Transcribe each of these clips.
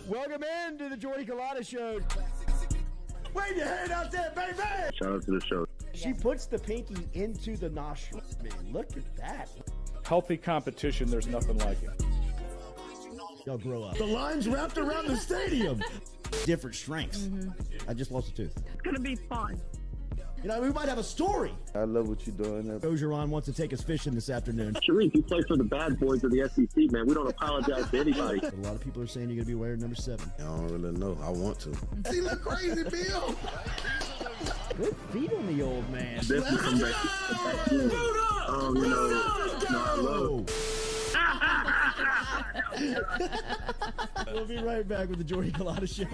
Welcome into the Jordy Culotta Show. Wave your hand out there, baby! Shout out to the show. She puts the pinky into the nostril. Man, look at that. Healthy competition, there's nothing like it. Y'all grow up. The line's wrapped around the stadium. Different strengths. Mm-hmm. I just lost a tooth. It's going to be fun. You know, we might have a story. I love what you're doing. Ogeron wants to take us fishing this afternoon. Sharif, you play for the bad boys of the SEC, man. We don't apologize to anybody. A lot of people are saying you're going to be wearing number 7. I don't really know. I want to. He look crazy, Bill. Good feet on the old man. This will come back. We'll be right back with the Jordy Culotta Show.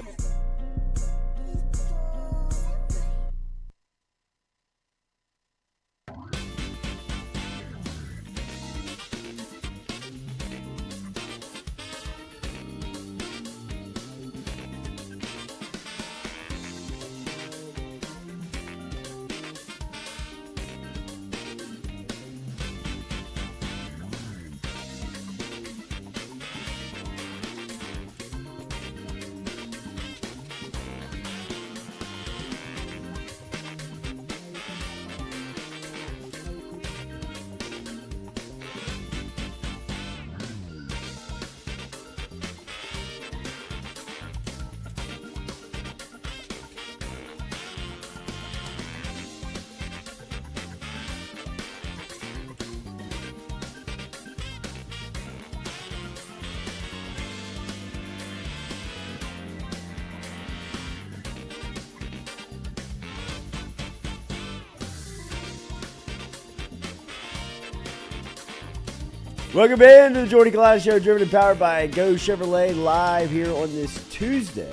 Welcome in to the Jordy Culotta Show, driven and powered by Go Chevrolet, live here on this Tuesday.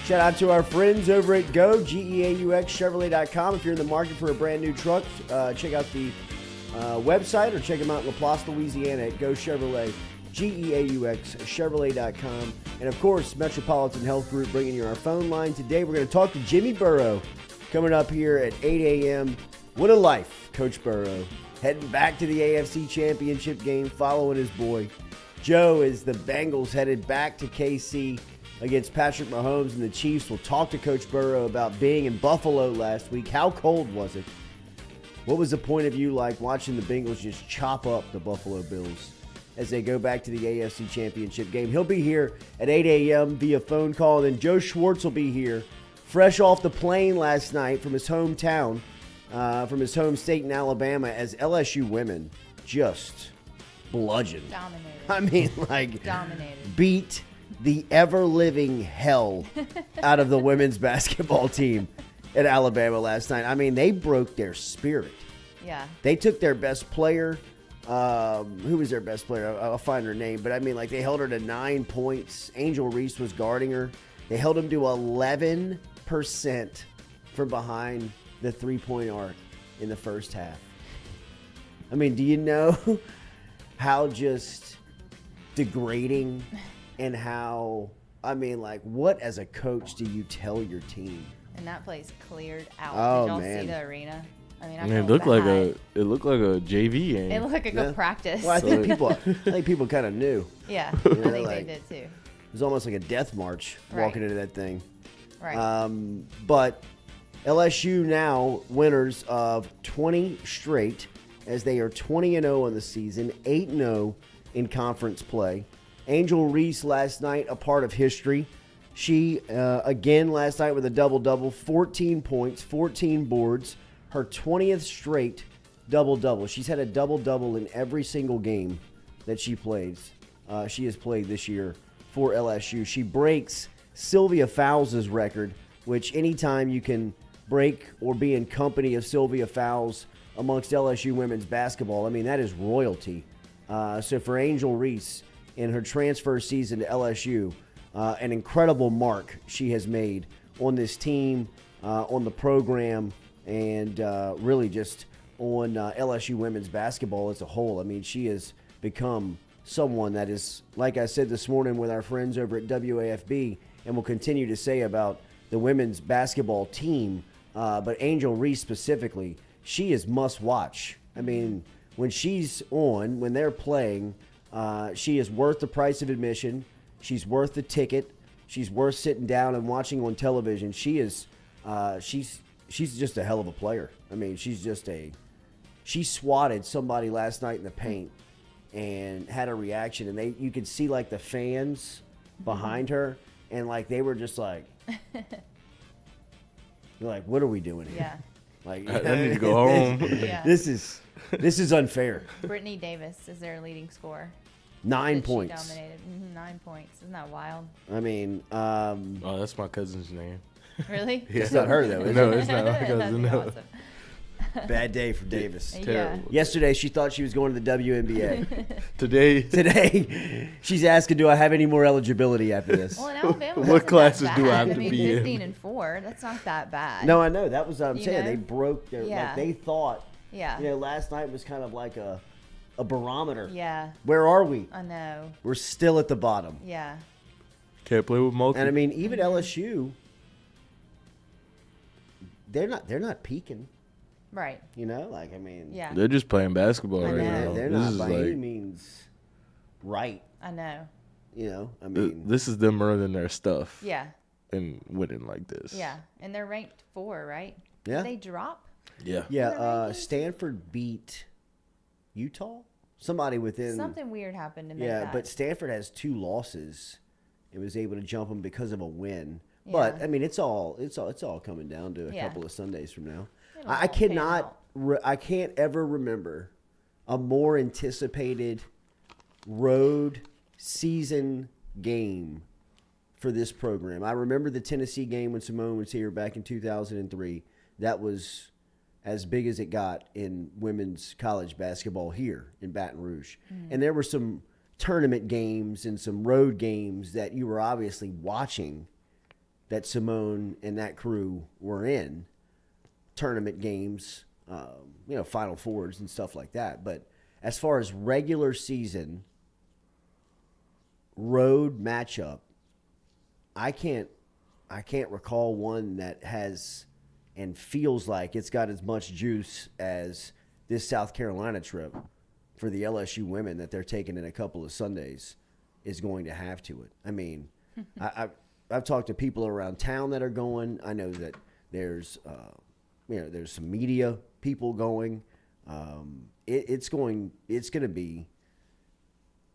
Shout out to our friends over at Go, GEAUXChevrolet.com. If you're in the market for a brand new truck, check out the website or check them out in LaPlace, Louisiana at Go Chevrolet, GEAUXChevrolet.com. And of course, Metropolitan Health Group bringing you our phone line today. We're going to talk to Jimmy Burrow coming up here at 8 a.m. What a life, Coach Burrow. Heading back to the AFC Championship game, following his boy. Joe, as the Bengals headed back to KC against Patrick Mahomes and the Chiefs, will talk to Coach Burrow about being in Buffalo last week. How cold was it? What was the point of view like watching the Bengals just chop up the Buffalo Bills as they go back to the AFC Championship game? He'll be here at 8 a.m. via phone call. And then Joe Schwartz will be here, fresh off the plane last night from his hometown. From his home state in Alabama, as LSU women just bludgeoned. Dominated. I mean, like, dominated. Beat the ever-living hell out of the women's basketball team at Alabama last night. I mean, they broke their spirit. Yeah. They took their best player. Who was their best player? I'll find her name. But, I mean, like, they held her to 9 points. Angel Reese was guarding her. They held him to 11% from behind the three-point arc in the first half. I mean, do you know how just degrading and how, I mean, like, what as a coach do you tell your team? And that place cleared out. Oh, Did y'all man. see the arena? I mean, it looked like a JV game. It looked like a good practice. Well, I think people kind of knew. Yeah, You I know, think like, they did too. It was almost like a death march walking into that thing. Right. But LSU now winners of 20 straight, as they are 20-0 on the season, 8-0 in conference play. Angel Reese last night, a part of history. She, again last night with a double-double, 14 points, 14 boards, her 20th straight double-double. She's had a double-double in every single game that she plays. She has played this year for LSU. She breaks Sylvia Fowles' record, which anytime you can break or be in company of Sylvia Fowles amongst LSU women's basketball, I mean, that is royalty. So for Angel Reese in her transfer season to LSU, an incredible mark she has made on this team, on the program, and really just on LSU women's basketball as a whole. I mean, she has become someone that is, like I said this morning with our friends over at WAFB, and will continue to say about the women's basketball team, but Angel Reese specifically, she is must watch. I mean, when she's on, when they're playing, she is worth the price of admission. She's worth the ticket. she's worth sitting down and watching on television. She is, she's just a hell of a player. I mean, she swatted somebody last night in the paint and had a reaction, and you could see like the fans behind her, and like they were just like, they're like, what are we doing here? Yeah. Like, I need to go home. Yeah. This is unfair. Brittany Davis is their leading scorer. 9 That she points. dominated. 9 points. Isn't that wild? I mean, Oh, that's my cousin's name. Really? it's not her though. Is No, it? it's not my cousin. That'd be No. awesome. Bad day for Davis. Yeah. Terrible. Yesterday, she thought she was going to the WNBA. Today, Today, she's asking, "Do I have any more eligibility after this?" Well, in Alabama, What wasn't classes that do I bad. have to mean, be in? 15-4. That's not that bad. No, I know. That was what I'm You saying. know? They broke their. Yeah. Like, they thought. Yeah. You know, last night was kind of like a barometer. Yeah. Where are we? I know. We're still at the bottom. Yeah. can't play with multi. And I mean, even LSU, they're not peaking. Right. You know, like I mean, Yeah. They're just playing basketball I right know. now. they're This not is by any like means right. I know. You know, I mean, this is them running their stuff Yeah. and winning like this. Yeah. And they're ranked 4, right? Yeah. Did they drop? Yeah. yeah. the rankings? Stanford beat Utah. Somebody within Something weird happened to make Yeah, that. but Stanford has 2 losses. It was able to jump them because of a win. But Yeah. I mean, it's all coming down to a Yeah. couple of Sundays from now. It'll I all pan cannot. out. I can't ever remember a more anticipated road season game for this program. I remember the Tennessee game when Simone was here back in 2003. That was as big as it got in women's college basketball here in Baton Rouge. And there were some tournament games and some road games that you were obviously watching that Simone and that crew were in. Tournament games, Final Fours and stuff like that. But as far as regular season road matchup, I can't recall one that has and feels like it's got as much juice as this South Carolina trip for the LSU women that they're taking in a couple of Sundays is going to have to it. I mean, I've talked to people around town that are going. I know that there's there's some media people going. It's going to be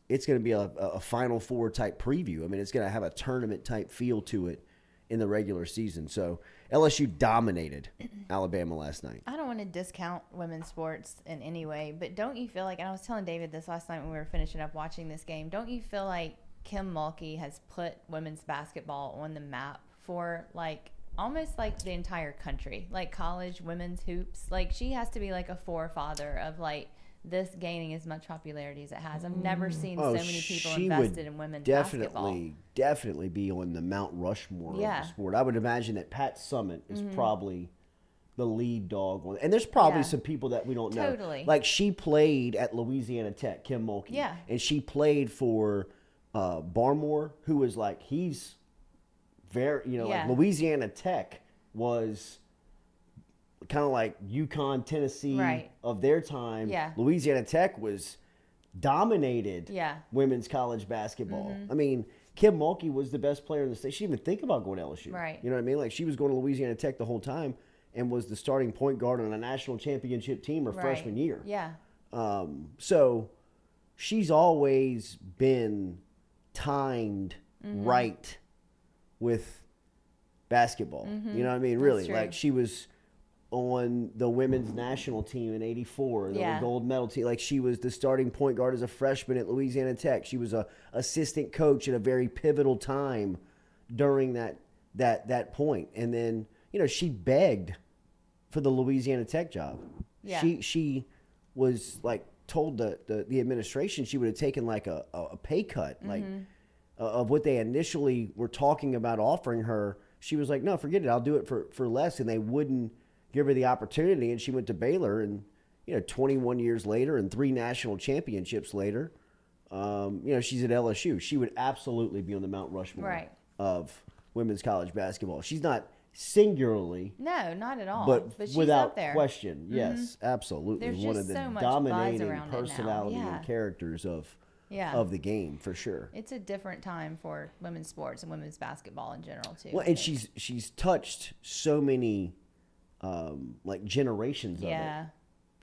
a Final Four type preview. I mean, it's going to have a tournament type feel to it in the regular season. So LSU dominated Alabama last night. I don't want to discount women's sports in any way, but don't you feel like, and I was telling David this last night when we were finishing up watching this game, don't you feel like Kim Mulkey has put women's basketball on the map for almost like the entire country, like college women's hoops? Like she has to be like a forefather of this gaining as much popularity as it has. I've never seen so many people invested in women's basketball. Definitely be on the Mount Rushmore of the sport. I would imagine that Pat Summitt is probably the lead dog on, and there's probably some people that we don't know. Totally. Like she played at Louisiana Tech, Kim Mulkey. Yeah. And she played for Barmore, who was he's very, Louisiana Tech was kind of like UConn, Tennessee of their time. Yeah. Louisiana Tech was dominated women's college basketball. I mean, Kim Mulkey was the best player in the state. She didn't even think about going to LSU. Right. You know what I mean? Like she was going to Louisiana Tech the whole time and was the starting point guard on a national championship team her freshman year. Yeah. So she's always been timed right with basketball. You know what I mean? Really. true. Like she was on the women's national team in '84, the gold medal team. Like she was the starting point guard as a freshman at Louisiana Tech. She was a assistant coach at a very pivotal time during that point. And then, she begged for the Louisiana Tech job. Yeah. She was told the administration she would have taken a pay cut, of what they initially were talking about offering her. She was like, no, forget it. I'll do it for less. And they wouldn't give her the opportunity. And she went to Baylor, and, 21 years later and 3 national championships later, she's at LSU. She would absolutely be on the Mount Rushmore of women's college basketball. She's not singularly. No, not at all. But she's without up there. question, yes, absolutely. There's one just of the so much buzz dominating around it now. personality Yeah. and characters of of the game for sure. It's a different time for women's sports and women's basketball in general too. Well, and she's touched so many like generations of it.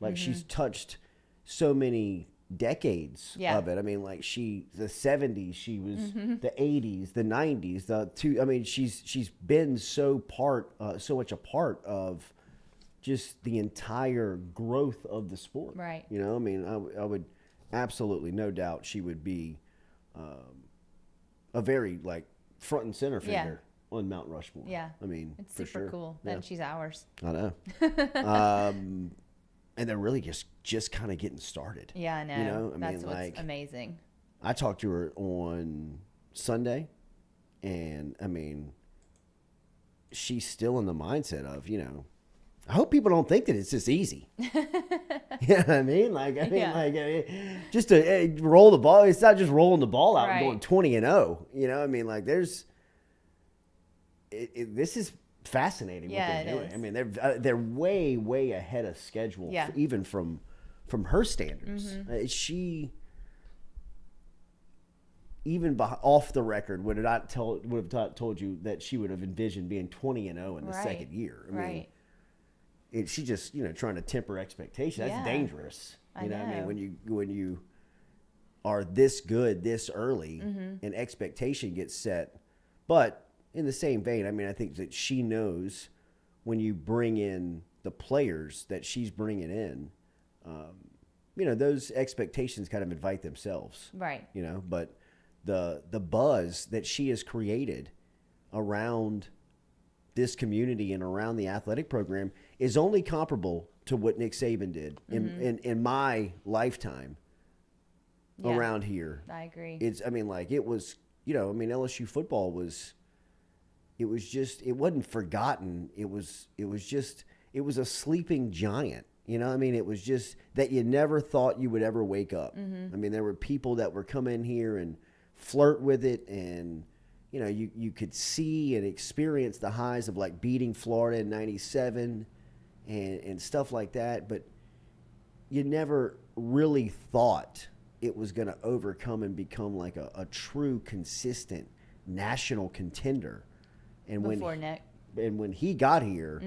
Like she's touched so many decades of it. I mean, like the 70s, she was the 80s, the 90s, I mean, she's been so much a part of just the entire growth of the sport. Right. You know, I mean, I would absolutely, no doubt, she would be a very like front and center figure on Mount Rushmore. Yeah. I mean, it's for super sure. cool Yeah. that she's ours. I know. And they're really just kind of getting started. Yeah, I know. You know, I That's mean, what's like, amazing. I talked to her on Sunday, and I mean, she's still in the mindset of, you know, I hope people don't think that it's just easy. You know what I mean? Just to roll the ball. It's not just rolling the ball out and going 20-0. You know, I mean, like this is fascinating what they're doing. Is. I mean, they're way ahead of schedule, even from her standards. She, even off the record, would have told you that she would have envisioned being 20-0 in the second year. I mean, she just, you know, trying to temper expectations. That's dangerous. You know what I mean? When you are this good this early, and expectation gets set. But in the same vein, I mean, I think that she knows when you bring in the players that she's bringing in, you know, those expectations kind of invite themselves. Right. You know, but the buzz that she has created around this community and around the athletic program is only comparable to what Nick Saban did in my lifetime around here. I agree. I mean, like, it was, you know, I mean, LSU football was, it wasn't forgotten. It was a sleeping giant. You know, I mean, it was just that you never thought you would ever wake up. I mean, there were people that were come in here and flirt with it, and, you know, you could see and experience the highs of like beating Florida in '97 and stuff like that. But you never really thought it was going to overcome and become like a true, consistent national contender. And when he got here,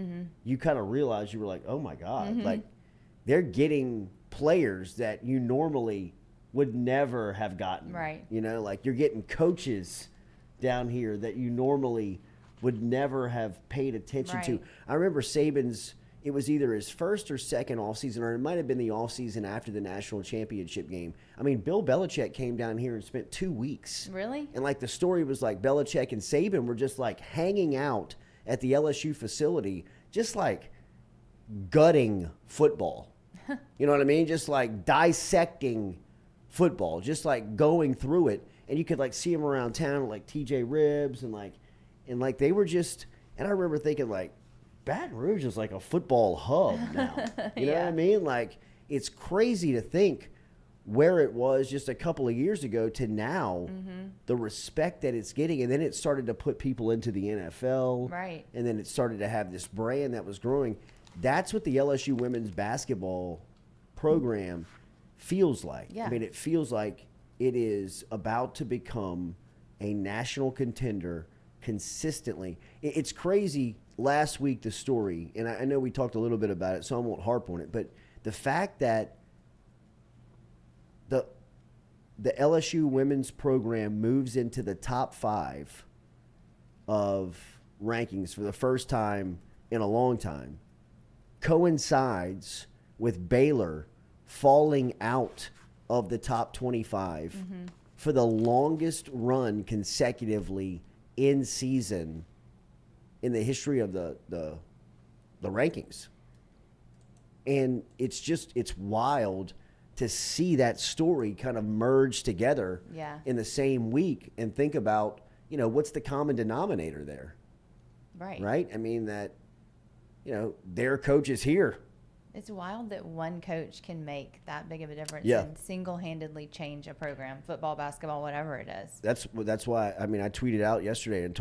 you kind of realized, you were like, oh my God, like they're getting players that you normally would never have gotten. Right. You know, like you're getting coaches down here that you normally would never have paid attention to. I remember Saban's, it was either his first or second offseason, or it might have been the offseason after the national championship game. I mean, Bill Belichick came down here and spent 2 weeks. Really? And like the story was like Belichick and Saban were just like hanging out at the LSU facility, just like gutting football. You know what I mean? Just like dissecting football, just like going through it. And you could like see them around town, like TJ Ribs, and like they were just, and I remember thinking like, Baton Rouge is like a football hub now. You know what I mean? Like, it's crazy to think where it was just a couple of years ago to now, the respect that it's getting. And then it started to put people into the NFL. Right. And then it started to have this brand that was growing. That's what the LSU women's basketball program feels like. Yeah. I mean, it feels like it is about to become a national contender consistently. It's crazy. Last week, the story, and I know we talked a little bit about it, so I won't harp on it, but the fact that the LSU women's program moves into the top 5 of rankings for the first time in a long time coincides with Baylor falling out of the top 25 for the longest run consecutively in season in the history of the rankings. And it's wild to see that story kind of merge together in the same week, and think about, you know, what's the common denominator there? Right. Right? I mean, that, you know, their coach is here. It's wild that one coach can make that big of a difference Yeah. and single-handedly change a program, football, basketball, whatever it is. That's why. I mean, I tweeted out yesterday and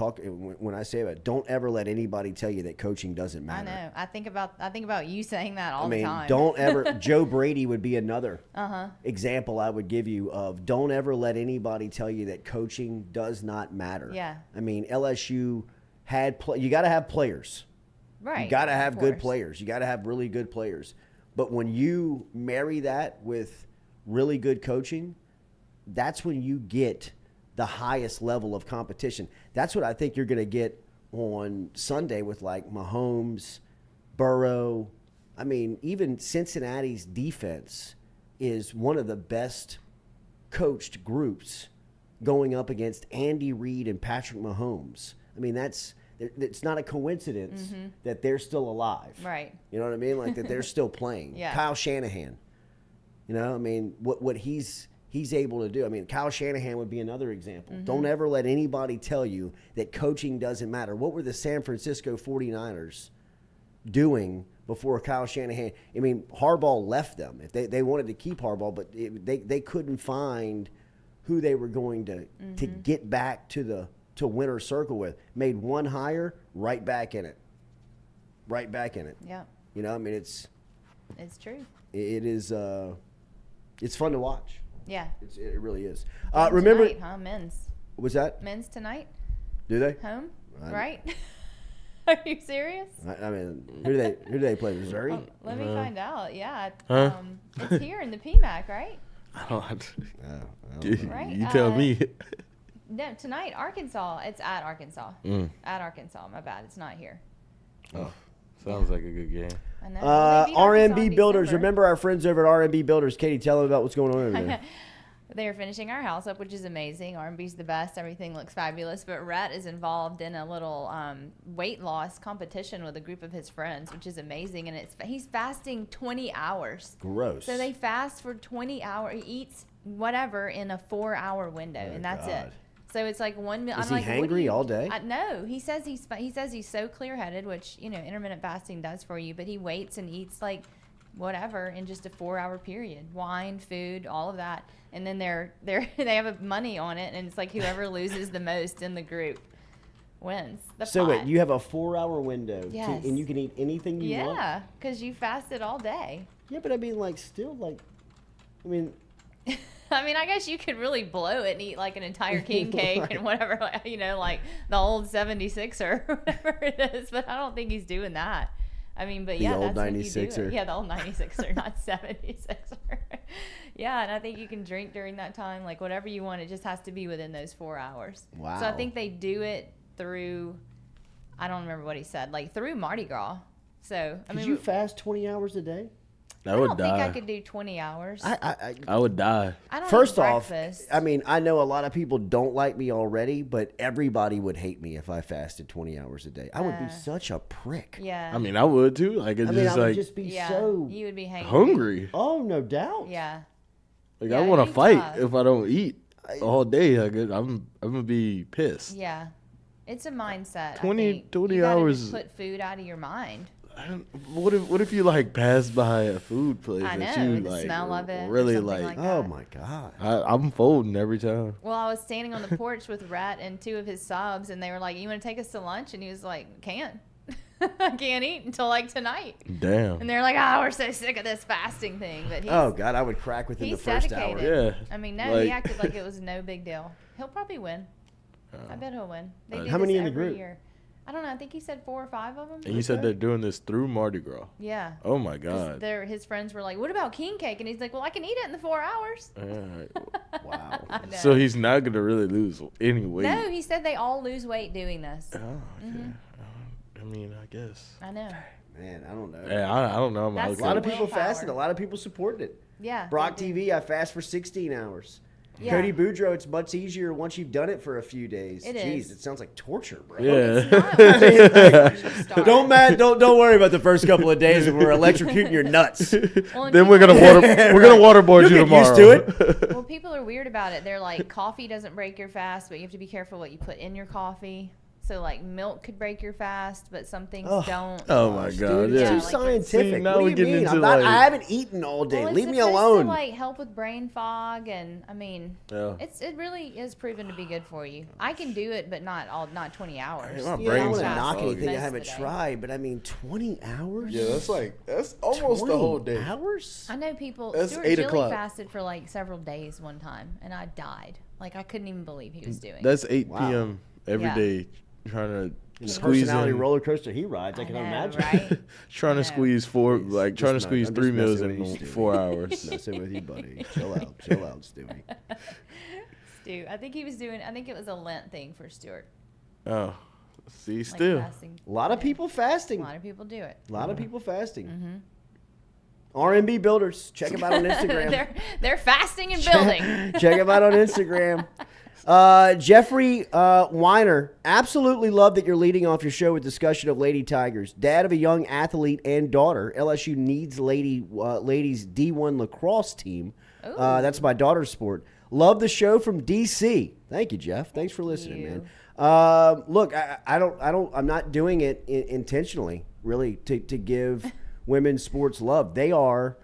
when I say about don't ever let anybody tell you that coaching doesn't I matter. know. I think about you saying that all I mean, the time. don't ever. Joe Brady would be another example I would give you of don't ever let anybody tell you that coaching does not matter. Yeah. I mean, LSU had you got to have players. Right. You got to have of good course. players. You got to have really good players. But when you marry that with really good coaching, that's when you get the highest level of competition. That's what I think you're going to get on Sunday with like Mahomes, Burrow. I mean, even Cincinnati's defense is one of the best coached groups going up against Andy Reid and Patrick Mahomes. I mean, it's not a coincidence that they're still alive. Right. You know what I mean? Like that they're still playing. Yeah. Kyle Shanahan. You know, I mean, what he's able to do. I mean, Kyle Shanahan would be another example. Don't ever let anybody tell you that coaching doesn't matter. What were the San Francisco 49ers doing before Kyle Shanahan? I mean, Harbaugh left them. If they wanted to keep Harbaugh, but they couldn't find who they were going to get back to winner's circle with. Made one hire, right back in it. Right back in it. Yeah. You know, I mean, it's true. it is it's fun to watch. Yeah. It really is. Game Remember, tonight, huh? was that? Men's tonight, Do they? home, I- right? Are you serious? I mean, who do they play? Missouri? Let me find out. Yeah. Huh? It's here in the PMAC, right? I don't. Right, You tell me. No, tonight, Arkansas. It's at Arkansas. At Arkansas. My bad. It's not here. Oh, sounds like a good game. I know. Well, they beat Arkansas RMB in Builders. December. Remember our friends over at RMB Builders. Katie, tell them about what's going on over there. They are finishing our house up, which is amazing. R&B's the best. Everything looks fabulous. But Rhett is involved in a little weight loss competition with a group of his friends, which is amazing. And he's fasting 20 hours. Gross. So they fast for 20 hours. He eats whatever in a 4-hour window, and that's God. it. So it's like 1 meal. Is I'm he like, what do hangry you- all day? No, he says he's so clear-headed, which intermittent fasting does for you. But he waits and eats like whatever in just a 4-hour period. Wine, food, all of that, and then they have money on it, and it's like whoever loses the most in the group wins. So wait, you have a 4-hour window, Yes. and you can eat anything you want. Yeah, because you fasted all day. Yeah, but I mean, like, still, like, I mean, I mean, I guess you could really blow it and eat like an entire king cake and whatever, like the old 76er or whatever it is. But I don't think he's doing that. I mean, but yeah, old that's when you do 96er. it. Yeah, the old 96er, not 76er. Yeah, and I think you can drink during that time, like whatever you want. It just has to be within those 4 hours. Wow. So I think they do it through, I don't remember what he said, like through Mardi Gras. So I could mean, you fast 20 hours a day? I I would don't think I die. could do 20 hours. I would die. I don't First eat off, breakfast. I mean, I know a lot of people don't like me already, but everybody would hate me if I fasted 20 hours a day. I would be such a prick. Yeah. I mean, I would too. Like it's I mean, just I would like just be Yeah, so you would be hungry. Oh, no doubt. Yeah. Like Yeah, I want it'd to be fight tough. if I don't eat all day. Like I'm gonna be pissed. Yeah. It's a mindset. 20 I think. 20 you gotta hours- Just put food out of your mind. What if you like pass by a food place I that know, you the like smell of it or really something like? like Oh, that. my God. I'm folding every time. Well, I was standing on the porch with Rhett and 2 of his subs, and they were like, "You want to take us to lunch?" And he was like, "Can't. I can't eat until like tonight." Damn. And they're like, "Oh, we're so sick of this fasting thing." But he's, Oh, God, I would crack within the he's first dedicated. hour. Yeah. I mean, no, Like- he acted like it was no big deal. He'll probably win. I bet he'll win. They do How many this in the every group? Year. I don't know. I think he said 4 or 5 of them. And you said they're doing this through Mardi Gras. Yeah. Oh my God. His friends were like, "What about king cake?" And he's like, "Well, I can eat it in the 4 hours." Wow. I know. So he's not gonna really lose any weight. No, he said they all lose weight doing this. Oh, okay. I mean, I guess. I know. Man, I don't know. Yeah, I don't know. That's A lot of Willpower. people fasted. A lot of people supported it. Yeah. Brock they do. TV, I fast for 16 hours. Yeah. Cody Boudreaux, it's much easier once you've done it for a few days. It Jeez, is. it sounds like torture, bro. It's Yeah. not once you start. Don't worry about the first couple of days when we're electrocuting your nuts. Well, and Then we're gonna people- waterboard You'll you get tomorrow. used to it. Well, people are weird about it. They're like, coffee doesn't break your fast, but you have to be careful what you put in your coffee. So like milk could break your fast, but some things don't. Oh my God! Dude, it's Yeah. too like scientific. See, now what do we're you getting mean? into, I haven't eaten all day. Well, it's Leave me supposed alone. to like help with brain fog, and I mean, Yeah. it really is proven to be good for you. I can do it, but not 20 hours. My I don't brain's want to not knock foggy. anything I Most of haven't the day. tried, but I mean, 20 hours? Yeah, that's almost the whole 20 day. hours? I know people. That's Stuart 8 Gilly o'clock. fasted for like several days one time, and I died. Like I couldn't even believe he was doing. That's 8 Wow. p.m. every Yeah. day, trying to The squeeze personality in, roller coaster he rides, I can know, imagine. right? trying to I know. squeeze Please, trying to just squeeze I'm 3 just meals messing in with you, Stewie. 4 hours. Messing with you, buddy. Chill out, Stewie. Stu, I think it was a Lent thing for Stuart. Oh, see, Like still. fasting. A lot of Yeah. people fasting. A lot of people do it. A lot of people fasting. R&B Builders. Check them out on Instagram. they're fasting and building. Check them out on Instagram. Jeffrey Weiner, absolutely love that you're leading off your show with discussion of Lady Tigers. Dad of a young athlete and daughter. LSU needs ladies D1 lacrosse team. That's my daughter's sport. Love the show from DC. Thank you, Jeff. Thanks for listening, you. man. Look, I'm not doing it intentionally, really, to give women's sports love. They are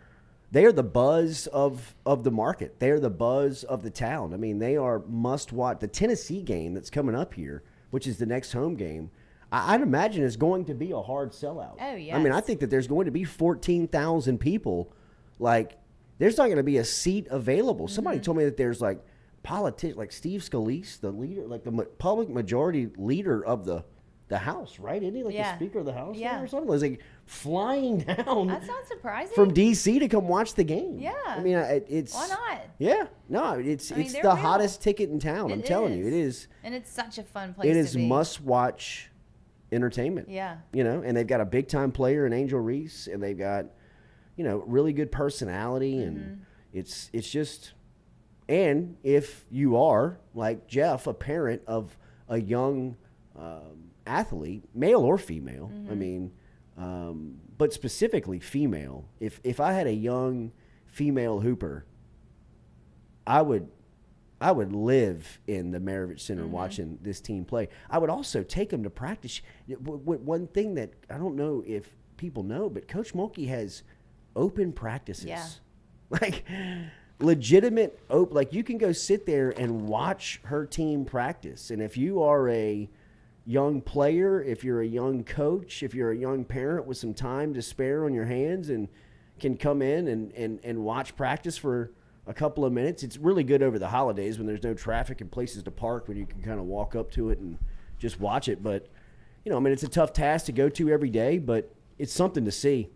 the buzz of the market. They are the buzz of the town. I mean, they are must watch. The Tennessee game that's coming up here, which is the next home game, I'd imagine is going to be a hard sellout. Oh, I mean, I yes. think that there's going to be 14,000 people. Like, there's not going to be a seat available. Somebody told me that there's like politicians, like Steve Scalise, the leader, like the public majority leader of the House, right? Isn't he like Yeah. the Speaker of the House Yeah. now or something? It's like flying down That's not surprising. from DC to come watch the game. Yeah. I mean, it's Why not? Yeah, no, it's I mean, it's they're the real. hottest ticket in town. I'm telling you, it is. And it's such a fun place. It to is be. must watch entertainment. Yeah. You know, and they've got a big time player in Angel Reese, and they've got, really good personality, and it's just. And if you are like Jeff, a parent of a young athlete, male or female, I mean, but specifically female. If I had a young female hooper, I would live in the Maravich Center watching this team play. I would also take them to practice. One thing that I don't know if people know, but Coach Mulkey has open practices. Yeah. Like legitimate like you can go sit there and watch her team practice. And if you are a young player, if you're a young coach, if you're a young parent with some time to spare on your hands and can come in and watch practice for a couple of minutes, it's really good over the holidays when there's no traffic and places to park, when you can kind of walk up to it and just watch it. But, I mean, it's a tough task to go to every day, but it's something to see.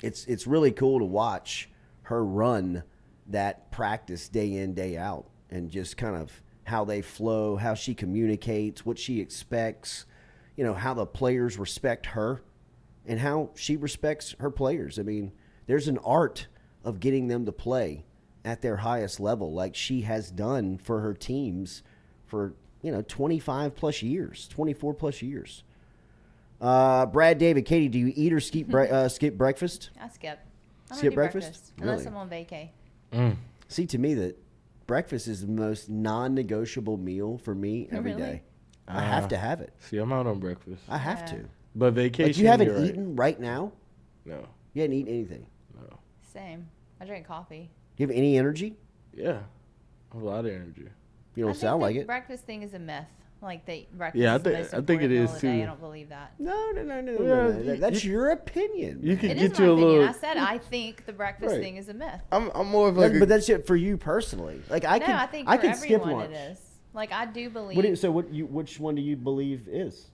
It's really cool to watch her run that practice day in, day out, and just kind of how they flow, how she communicates, what she expects, how the players respect her and how she respects her players. I mean, there's an art of getting them to play at their highest level, like she has done for her teams for, 25 plus years, 24 plus years. Brad David, Katie, do you eat or skip breakfast? I skip. I don't Skip do breakfast? unless Really? I'm on vacay. See, to me, that breakfast is the most non-negotiable meal for me every day. Really? I have to have it. See, I'm out on breakfast. I have Yeah. to. But vacation, Like, you haven't you're right. eaten right now? No. You haven't eaten anything? No. Same. I drink coffee. Do you have any energy? Yeah. A lot of energy. You I don't think sound the like it. breakfast thing is a myth. Like breakfast. Yeah, I is the think- most I think it important meal is of the day. too. I don't believe that. No. Yeah, no. That's your opinion. You could It get is you my a opinion. little. I said I think the breakfast Right. thing is a myth. I'm more of like. But that's it for you personally. Like I No, can, I think I for can skip everyone lunch. it is. Like I do believe Which one do you believe is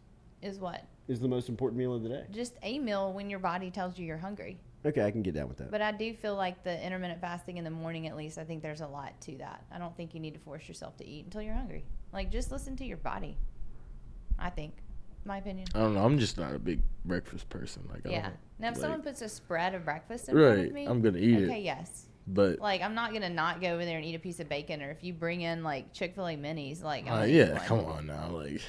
what? the most important meal of the day? Just a meal when your body tells you you're hungry. Okay, I can get down with that. But I do feel like the intermittent fasting in the morning, at least, I think there's a lot to that. I don't think you need to force yourself to eat until you're hungry. Like, just listen to your body. I think, my opinion. I don't know. I'm just not a big breakfast person. Like, I Yeah. don't, Now, if like- someone puts a spread of breakfast in front Right, of me, I'm gonna eat okay, it. yes. But Like, I'm not gonna not go over there and eat a piece of bacon, or if you bring in like Chick-fil-A minis, like, I'm gonna eat yeah, one. come on now. Like,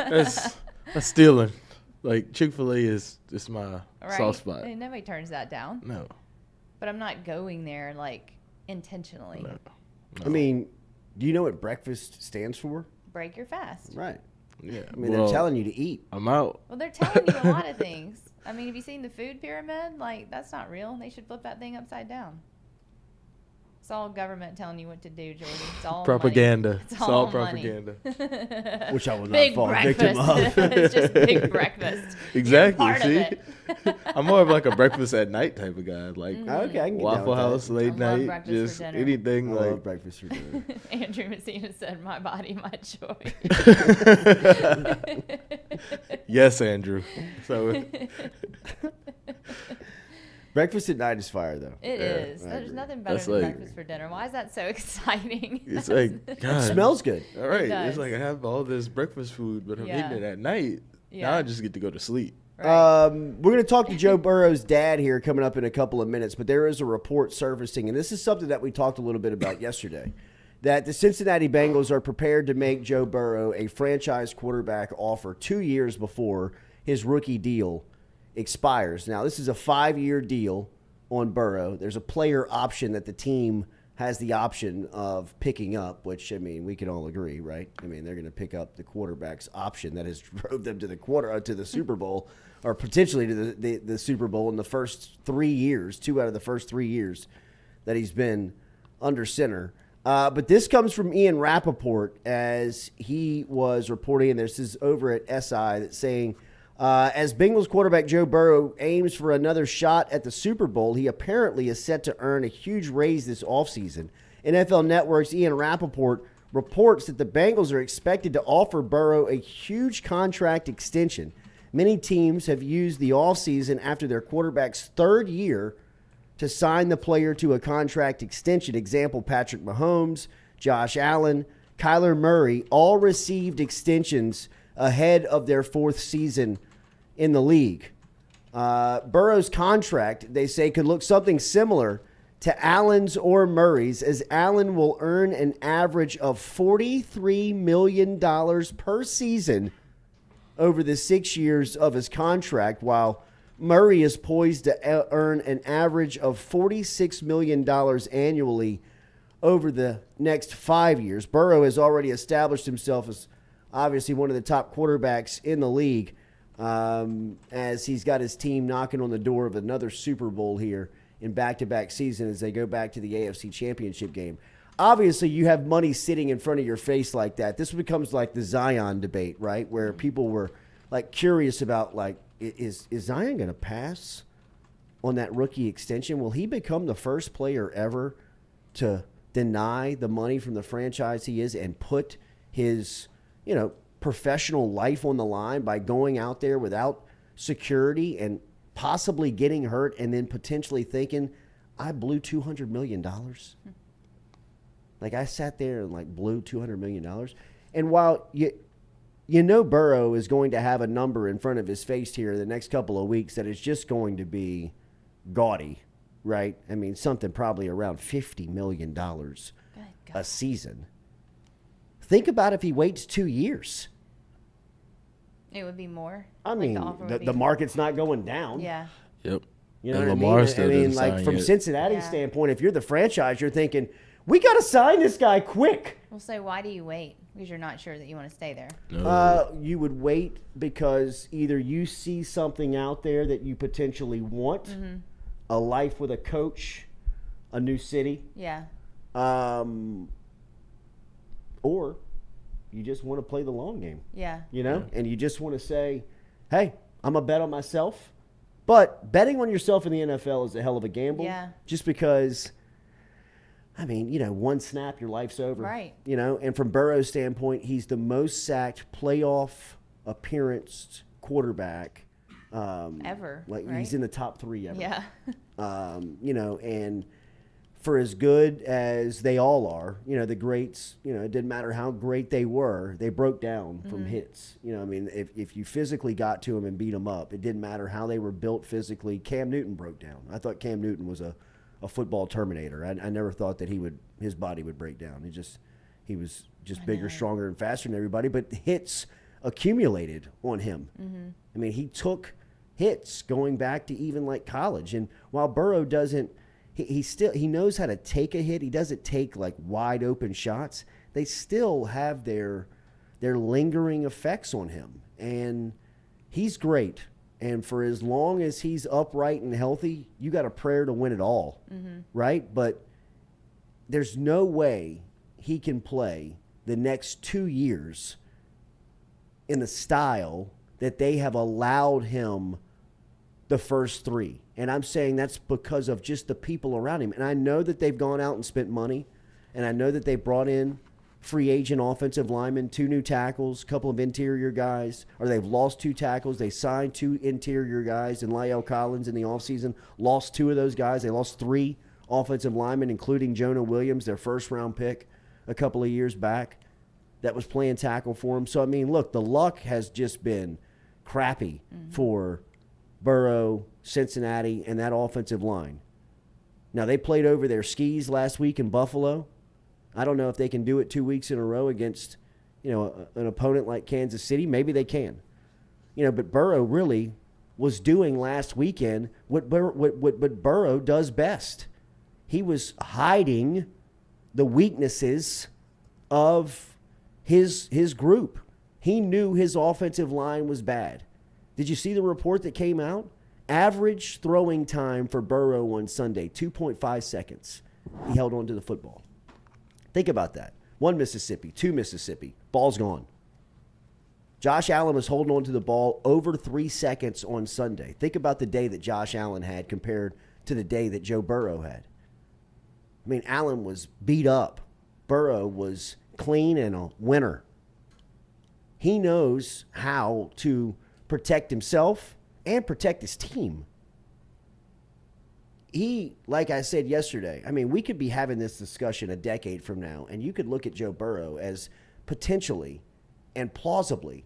that's stealing. Like Chick-fil-A is my Right? soft spot. And nobody turns that down. No, But I'm not going there like intentionally. no. I mean, do you know what breakfast stands for? Break your fast. Right. Yeah. I mean, they're telling you to eat. I'm out. Well, they're telling you a lot of things. I mean, have you seen the food pyramid? Like, that's not real. They should flip that thing upside down. It's all government telling you what to do, Jordy. It's all Propaganda. Money. It's all money. propaganda. Which I will not Big fall victim breakfast. of. It's just big breakfast. Exactly. Part of See, it. I'm more of like a breakfast at night type of guy. Like Okay, I can get down Waffle with House that. late I love night, breakfast for just dinner. anything I like. love breakfast for dinner. Andrew Messina said, "My body, my choice." Yes, Andrew. So Breakfast at night is fire, though. It is. I There's agree. nothing better That's than like- breakfast for dinner. Why is that so exciting? it's like God. It smells good. All right, does. it's like I have all this breakfast food, but I'm Yeah. eating it at night. Yeah. Now I just get to go to sleep. Right. We're going to talk to Joe Burrow's dad here coming up in a couple of minutes, but there is a report surfacing, and this is something that we talked a little bit about yesterday, that the Cincinnati Bengals are prepared to make Joe Burrow a franchise quarterback offer 2 years before his rookie deal expires. Now, this is a 5-year deal on Burrow. There's a player option that the team has the option of picking up, which, I mean, we can all agree, right? I mean, they're going to pick up the quarterback's option that has drove them to the Super Bowl, or potentially to the Super Bowl in the first 3 years, 2 out of the first 3 years that he's been under center. But this comes from Ian Rappaport as he was reporting, and this is over at SI, that's saying, as Bengals quarterback Joe Burrow aims for another shot at the Super Bowl, he apparently is set to earn a huge raise this offseason. NFL Network's Ian Rappaport reports that the Bengals are expected to offer Burrow a huge contract extension. Many teams have used the offseason after their quarterback's third year to sign the player to a contract extension. Example, Patrick Mahomes, Josh Allen, Kyler Murray all received extensions ahead of their fourth season in the league. Burrow's contract, they say, could look something similar to Allen's or Murray's, as Allen will earn an average of $43 million per season over the 6 years of his contract, while Murray is poised to earn an average of $46 million annually over the next 5 years. Burrow has already established himself as obviously one of the top quarterbacks in the league, as he's got his team knocking on the door of another Super Bowl here in back-to-back season as they go back to the AFC Championship game. Obviously, you have money sitting in front of your face like that. This becomes like the Zion debate, right, where people were like curious about, like, is Zion going to pass on that rookie extension? Will he become the first player ever to deny the money from the franchise he is and put his, professional life on the line by going out there without security and possibly getting hurt and then potentially thinking, I blew $200 million? Like, I sat there and, like, blew $200 million. And while Burrow is going to have a number in front of his face here in the next couple of weeks that is just going to be gaudy, right? I mean, something probably around $50 million a season. Think about if he waits 2 years. It would be more. I mean, offer would the be- market's not going down. Yeah. Yep. You know And what Lamar I still mean? doesn't Like, sign from yet. Cincinnati's Yeah. standpoint, if you're the franchise, you're thinking, we got to sign this guy quick. Well, so why do you wait? Because you're not sure that you want to stay there. You would wait because either you see something out there that you potentially want, a life with a coach, a new city, Yeah. or you just want to play the long game, Yeah. and you just want to say, hey, I'm going to bet on myself. But betting on yourself in the NFL is a hell of a gamble. Yeah. Just because, I mean, one snap, your life's over. Right. And from Burrow's standpoint, he's the most sacked playoff appearance quarterback. Ever, Like, right? he's in the top 3 ever. Yeah. And for as good as they all are, the greats, it didn't matter how great they were, they broke down from hits. If you physically got to them and beat them up, it didn't matter how they were built physically. Cam Newton broke down. I thought Cam Newton was a football terminator. I never thought that his body would break down. He was just bigger, stronger, and faster than everybody, but hits accumulated on him. I mean, he took hits going back to even like college. And while Burrow doesn't, he knows how to take a hit. He doesn't take like wide open shots. They still have their they're lingering effects on him. And he's great. And for as long as he's upright and healthy, you got a prayer to win it all, right? But there's no way he can play the next 2 years in the style that they have allowed him the first 3. And I'm saying that's because of just the people around him. And I know that they've gone out and spent money, and I know that they brought in free agent offensive linemen, 2 new tackles, a couple of interior guys, or they've lost 2 tackles. They signed 2 interior guys in La'el Collins in the offseason, lost 2 of those guys. They lost 3 offensive linemen, including Jonah Williams, their first-round pick a couple of years back, that was playing tackle for them. So, I mean, look, the luck has just been crappy for Burrow, Cincinnati, and that offensive line. Now, they played over their skis last week in Buffalo. I don't know if they can do it 2 weeks in a row against, an opponent like Kansas City. Maybe they can. But Burrow really was doing last weekend what Burrow does best. He was hiding the weaknesses of his group. He knew his offensive line was bad. Did you see the report that came out? Average throwing time for Burrow on Sunday, 2.5 seconds. He held on to the football. Think about that. 1 Mississippi, 2 Mississippi, ball's gone. Josh Allen was holding on to the ball over 3 seconds on Sunday. Think about the day that Josh Allen had compared to the day that Joe Burrow had. I mean, Allen was beat up. Burrow was clean and a winner. He knows how to protect himself and protect his team. He, like I said yesterday, I mean, we could be having this discussion a decade from now, and you could look at Joe Burrow as potentially and plausibly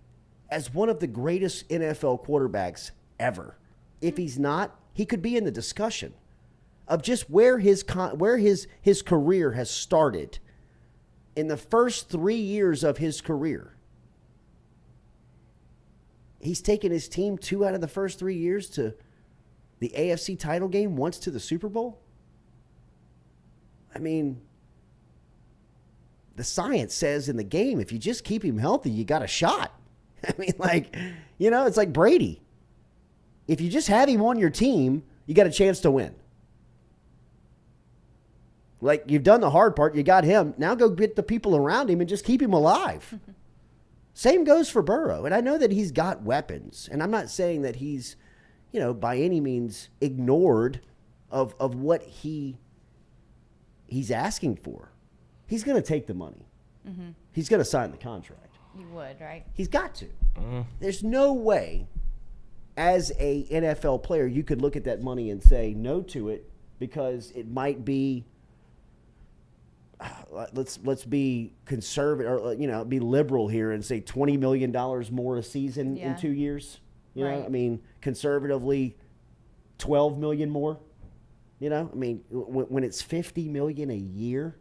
as one of the greatest NFL quarterbacks ever. If he's not, he could be in the discussion of just where his career has started in the first 3 years of his career. He's taken his team 2 out of the first 3 years to the AFC title game, once to the Super Bowl. I mean, the science says in the game, if you just keep him healthy, you got a shot. I mean, it's like Brady. If you just have him on your team, you got a chance to win. Like, you've done the hard part. You got him. Now go get the people around him and just keep him alive. Same goes for Burrow. And I know that he's got weapons. And I'm not saying that he's, by any means ignored of what he's asking for. He's going to take the money. Mm-hmm. He's going to sign the contract. You would, right? He's got to. There's no way as a NFL player you could look at that money and say no to it because it might be let's be conservative or be liberal here and say $20 million more a season in 2 years. You know, I mean, conservatively, $12 million more. I mean, when it's $50 million a year,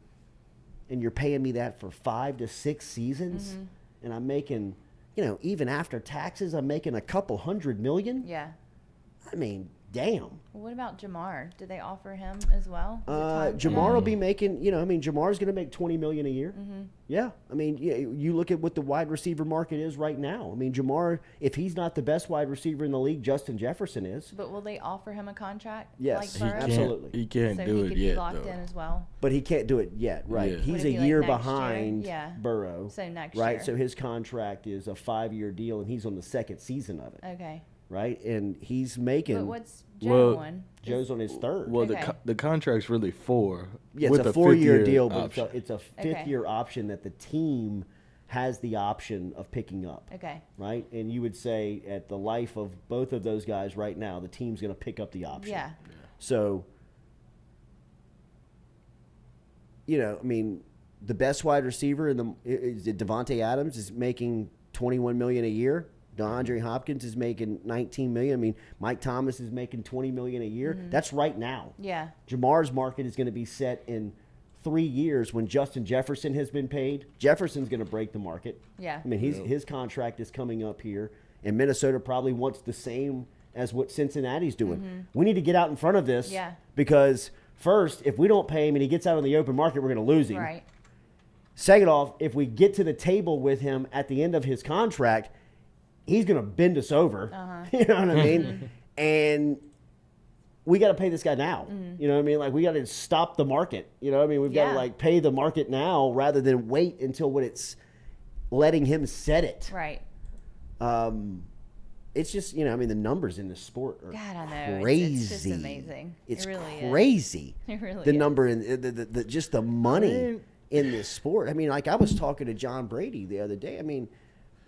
and you're paying me that for 5 to 6 seasons, and I'm making, even after taxes, I'm making a couple $100 million. Yeah. I mean, damn. Well, what about Jamar? Did they offer him as well? Jamar will be making, Jamar's going to make $20 million a year. Mm-hmm. Yeah. I mean, you look at what the wide receiver market is right now. I mean, Jamar, if he's not the best wide receiver in the league, Justin Jefferson is. But will they offer him a contract? Yes, like Burrow? absolutely. He can't so do he it could yet, be locked in as well. But he can't do it yet, right? Yeah. He's Would a it be year like next behind year? Burrow. So next right? year. So his contract is a 5-year deal, and he's on the second season of it. Okay. Right? And he's making. But what's Joe on? Joe's on his third. Well, Okay. the contract's really 4. Yeah, with it's a 4-year deal, but it's a fifth-year option that the team has the option of picking up. Okay. Right? And you would say at the life of both of those guys right now, the team's going to pick up the option. Yeah. So, I mean, the best wide receiver is Devontae Adams is making $21 million a year. DeAndre Hopkins is making $19 million. I mean, Mike Thomas is making $20 million a year. Mm-hmm. That's right now. Yeah. Jamar's market is going to be set in 3 years when Justin Jefferson has been paid. Jefferson's going to break the market. Yeah. I mean, his contract is coming up here, and Minnesota probably wants the same as what Cincinnati's doing. Mm-hmm. We need to get out in front of this. Yeah. Because first, if we don't pay him and he gets out on the open market, we're going to lose him. Right. Second off, if we get to the table with him at the end of his contract, he's going to bend us over. You know what I mean? And we got to pay this guy now. You know what I mean? Like, we got to stop the market. You know what I mean? We've got to, like, pay the market now rather than wait until when it's letting him set it. Right. It's just, you know, I mean, the numbers in this sport are God, I know. crazy. It's just amazing. It's it really crazy. Is. It really the is. number and the just the money in this sport. I mean, like, I was talking to John Brady the other day. I mean,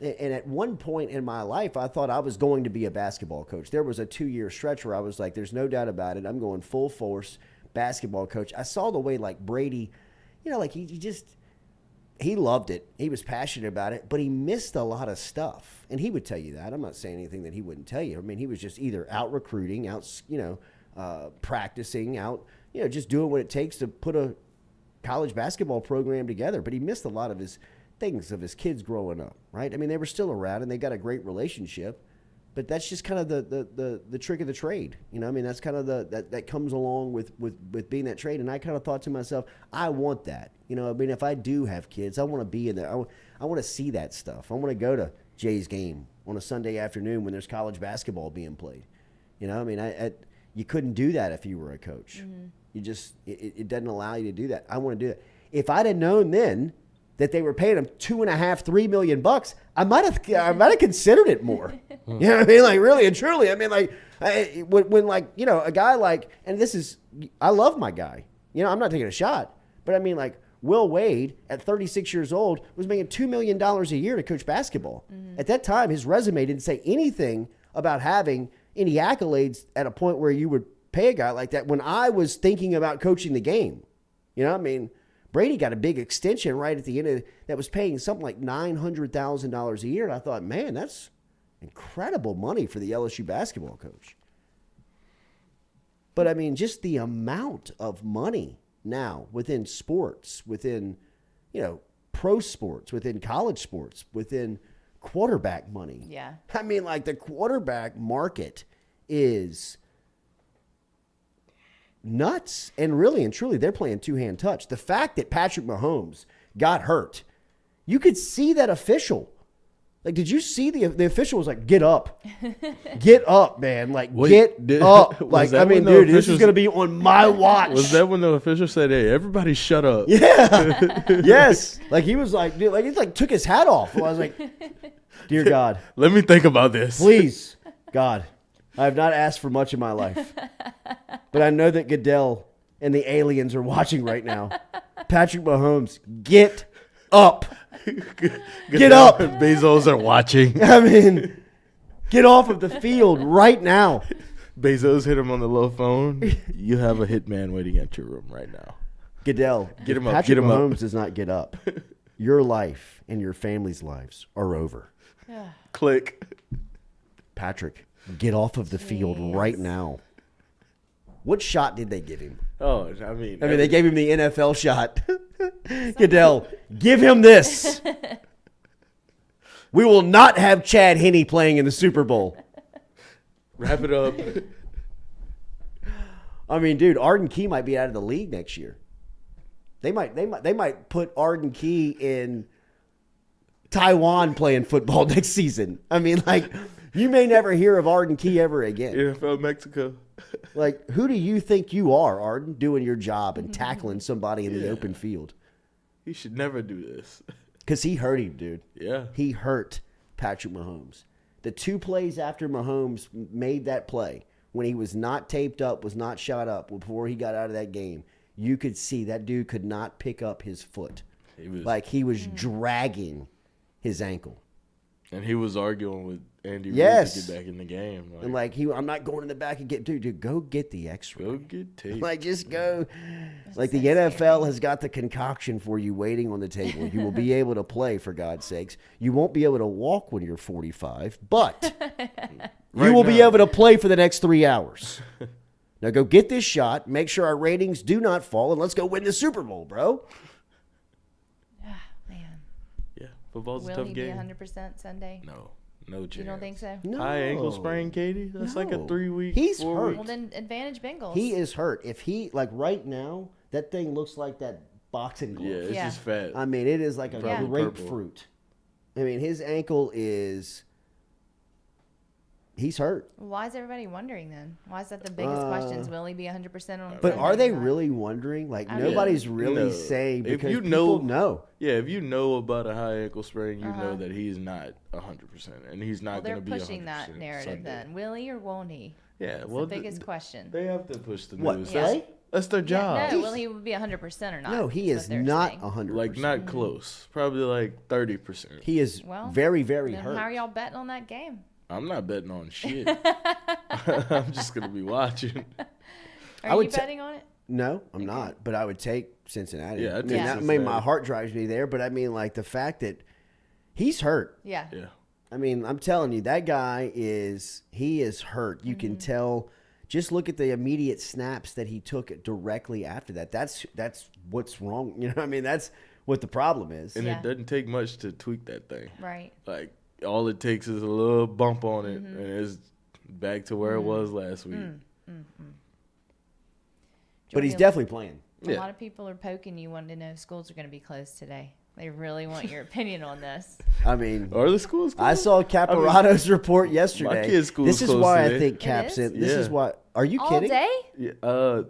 and at one point in my life, I thought I was going to be a basketball coach. There was a 2-year stretch where I was like, there's no doubt about it. I'm going full force basketball coach. I saw the way, like, Brady, you know, like, he loved it. He was passionate about it, but he missed a lot of stuff. And he would tell you that. I'm not saying anything that he wouldn't tell you. I mean, he was just either out recruiting, out, you know, practicing, out, you know, just doing what it takes to put a college basketball program together. But he missed a lot of his things of his kids growing up, right? I mean, they were still around and they got a great relationship, but that's just kind of the trick of the trade. You know, I mean, that's kind of that comes along with being that trade. And I kind of thought to myself, I want that. You know, I mean, if I do have kids, I want to be in there. I want to see that stuff. I want to go to Jay's game on a Sunday afternoon when there's college basketball being played. You know, I mean, you couldn't do that if you were a coach. You just, it doesn't allow you to do that. I want to do that. If I'd have known then that they were paying him $2.5-3 million, I might have considered it more. You know what I mean? Like, really and truly. I mean, like, when like, you know, a guy like, and this is, I love my guy. You know, I'm not taking a shot, but I mean, like, Will Wade at 36 years old was making $2 million a year to coach basketball. At that time, his resume didn't say anything about having any accolades at a point where you would pay a guy like that. When I was thinking about coaching the game, you know, I mean, Brady got a big extension right at the end of that was paying something like $900,000 a year. And I thought, man, that's incredible money for the LSU basketball coach. But I mean, just the amount of money now within sports, within, you know, pro sports, within college sports, within quarterback money. Yeah. I mean, like, the quarterback market is nuts, and really and truly, they're playing two-hand touch. The fact that Patrick Mahomes got hurt, you could see that official. Like, did you see the official was like, get up. Get up, man. Like, get up. Like, I mean, dude, this is going to be on my watch. Was that when the official said, hey, everybody shut up? Yeah. Yes. Like, he was like, dude, like, he like took his hat off. I was like, dear God. Let me think about this. Please, God. I have not asked for much in my life. But I know that Goodell and the aliens are watching right now. Patrick Mahomes, get up. Get up. Bezos are watching. I mean, get off of the field right now. Bezos hit him on the low phone. You have a hitman waiting at your room right now. Goodell, Get him up. Patrick Get him Mahomes up. does not get up, your life and your family's lives are over. Click. Patrick, get off of the field right now. What shot did they give him? Oh, I mean, They gave him the NFL shot. Goodell, give him this. We will not have Chad Henne playing in the Super Bowl. wrap it up. I mean, dude, Arden Key might be out of the league next year. They might put Arden Key in Taiwan playing football next season. I mean, like, you may never hear of Arden Key ever again. NFL Mexico. Like, who do you think you are, Arden, doing your job and tackling somebody in the open field? He should never do this. Because he hurt him, dude. Yeah. He hurt Patrick Mahomes. The two plays after Mahomes made that play, when he was not taped up, was not shot up, before he got out of that game, you could see that dude could not pick up his foot. He was dragging his ankle. And he was arguing with Andy Reid Yes. to get back in the game. Like, And like I'm not going in the back and get dude, go get the X-ray. go get tape. Like, just go. Like, the NFL has got the concoction for you waiting on the table. You will be able to play, for God's sakes. You won't be able to walk when you're 45, but you will be able to play for the next 3 hours. Now go get this shot. Make sure our ratings do not fall, and let's go win the Super Bowl, bro. Man. Yeah, football's a Will tough he game. be 100% Sunday? No chance. You don't think so? No. High ankle sprain, Katie? That's like a No. 3-week. He's 4 hurt. week. Well, then advantage Bengals. He is hurt. If he, like, right now, that thing looks like that boxing glove. Yeah, it's Yeah. just fat. I mean, it is like a Yeah. grapefruit. I mean, his ankle is. He's hurt. Why is everybody wondering then? Why is that the biggest questions? Will he be 100% on But Sunday are they or not? really wondering? Like, I mean, nobody's really No. saying If because you people know- know. Yeah, if you know about a high ankle sprain, you Uh-huh. know that he's not 100%, and he's Well, not they're going to be 100% pushing that narrative Sunday. then. Will he or won't he? Yeah, That's well, the biggest question. they have to push the What, news. play? That's their job. Yeah, no, will he be 100% or not? No, he is is what they're not saying. 100%. Like not close. Probably like 30%. He is Well, very, very Then hurt. how are y'all betting on that game? I'm not betting on shit. I'm just gonna be watching. Are would you ta- betting on it? No, I'm not. But I would take Cincinnati. Yeah, I'd I take mean, that, I mean, my Cincinnati. heart drives me there. But I mean, like the fact that he's hurt. Yeah. Yeah. I mean, I'm telling you, that guy he is hurt. You Mm-hmm. can tell. Just look at the immediate snaps that he took directly after that. That's what's wrong. You know what I mean? That's what the problem is. And Yeah. it doesn't take much to tweak that thing. Right. Like all it takes is a little bump on it, Mm-hmm. and it's back to where it was last week. But he's Jordy, definitely playing. A Yeah. lot of people are poking you, wanting to know if schools are going to be closed today. They really want your opinion on this. I mean, Are the schools? I closed? saw Caparado's report yesterday. my kid's school This is is closed why I today. think It Cap's is? in. This is Yeah. why. Are you All kidding? day? Yeah,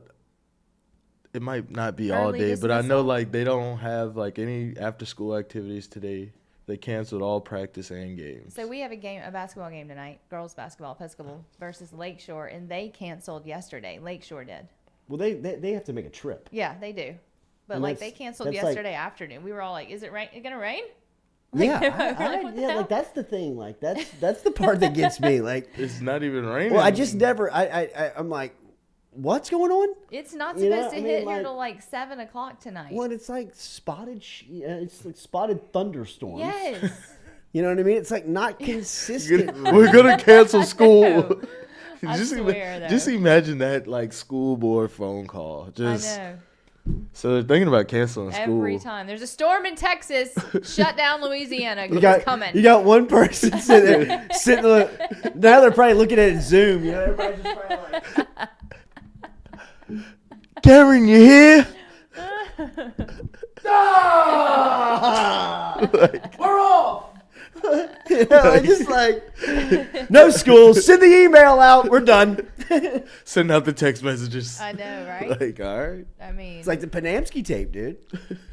it might not be all Early day, but I know dismissal? like they don't have like any after school activities today. They canceled all practice and games. So we have a basketball game tonight, girls basketball, Episcopal versus Lakeshore, and they canceled yesterday. Lakeshore did. Well, they have to make a trip. Yeah, they do. But And like that's- they canceled that's like- yesterday afternoon. We were all like, "Is it gonna rain?" Yeah, what the yeah. hell? Like that's the thing. Like that's the part that gets me. Like, It's not even raining. well, I just never. I'm like, what's going on? It's not You know, supposed to I mean, hit like- here till like 7:00 tonight. Well, it's like spotted. It's like spotted thunderstorms. Yes. You know what I mean? It's like not consistent. We're gonna cancel I school. know. I just, swear, though. just imagine that like school board phone call. Just I know. so they're thinking about canceling school. Every time there's a storm in Texas, shut down Louisiana. You It's got coming. You got one person sitting there, now they're probably looking at Zoom. You know, everybody's just probably like, Cameron, you here? we're off. You know, just like no school. Send the email out. We're done. Send out the text messages. I know, right? Like, all right. I mean, It's like the Panamsky tape, dude.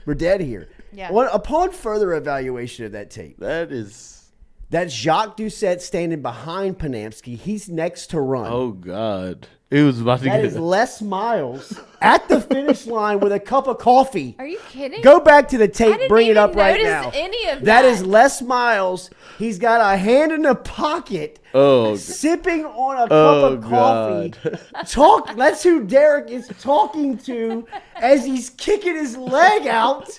We're dead here. Yeah. Upon further evaluation of that tape, That is. that's Jacques Doucette standing behind Panamsky. He's next to run. Oh God. It was about to That get. is Les Miles at the finish line with a cup of coffee. are you kidding? Go back to the I tape. didn't Bring it even up right notice now. any of That that. is Les Miles. He's got a hand in a pocket, Oh. sipping on a cup Oh of coffee. God. That's who Derek is talking to as he's kicking his leg out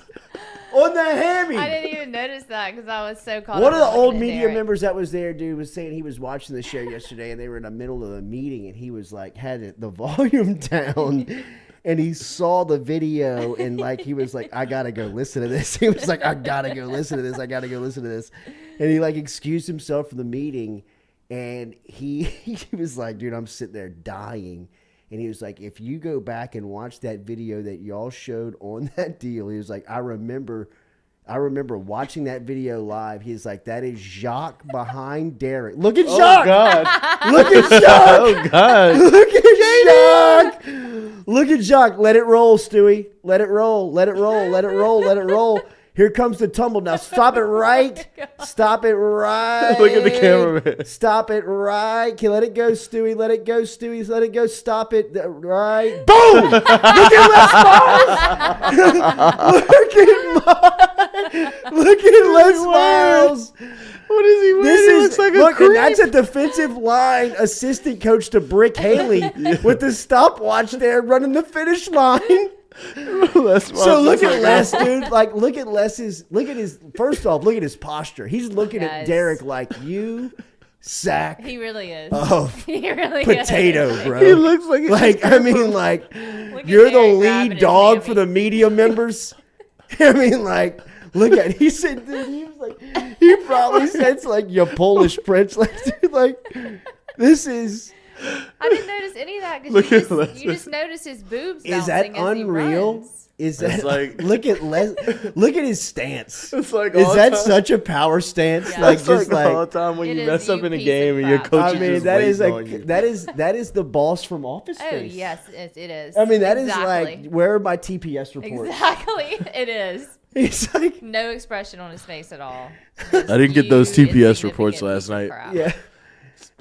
on the hammy. I didn't even notice that because I was so caught One up of the in old looking at media Derek. members that was there, dude, was saying he was watching the show yesterday, and they were in the middle of a meeting, and he was like, had the volume down, and he saw the video, and like he was like, I gotta go listen to this. He was like, I gotta go listen to this. I gotta go listen to this, and he like excused himself from the meeting, and he was like, dude, I'm sitting there dying. And he was like, if you go back and watch that video that y'all showed on that deal, he was like, I remember watching that video live. He's like, that is Jacques behind Derek. Look at Oh Jacques. God. Look at Jacques. Oh God. Look at Jacques. Look at Jacques. Let it roll, Stewie. Let it roll. Let it roll. Let it roll. Let it roll. Here comes the tumble. Now stop it right. Stop it right. Look at the cameraman. Stop it right. Okay, let it go, Stewie. Let it go, Stewie. Let it go. Stop it. Right. Boom. Look at Les Miles. Look at Les Miles. What is he wearing? This He is looks like a look, creep. and that's a defensive line assistant coach to Brick Haley with the stopwatch there running the finish line. So look at Les, dude. Like, look at his. First off, look at his posture. He's looking at Yes. Derek like, you sack He really is. of He really potato, is. bro. He looks like Like, I mean, like, Look at you're the Derek grabbing lead his dog hammy. for the media members. I mean, like, look at. He said, dude, he was like, he probably said, like, you Polish prince, like, dude, like, this is. I didn't notice any of that Look because at Les. you just noticed his boobs Is that bouncing as he unreal? runs. Is that It's like- look at his stance. It's like Is all that time- such a power stance? Yeah. Like It's just like all like the time when It you is, mess up you in a piece game of and your crap. coach I is mean just that is waiting on you. that is the boss from Office Oh Space. yes, it is. I mean that is exactly. like where are my TPS reports? Exactly, it is. He's like No expression on his face at all. I didn't get those TPS reports last night. yeah.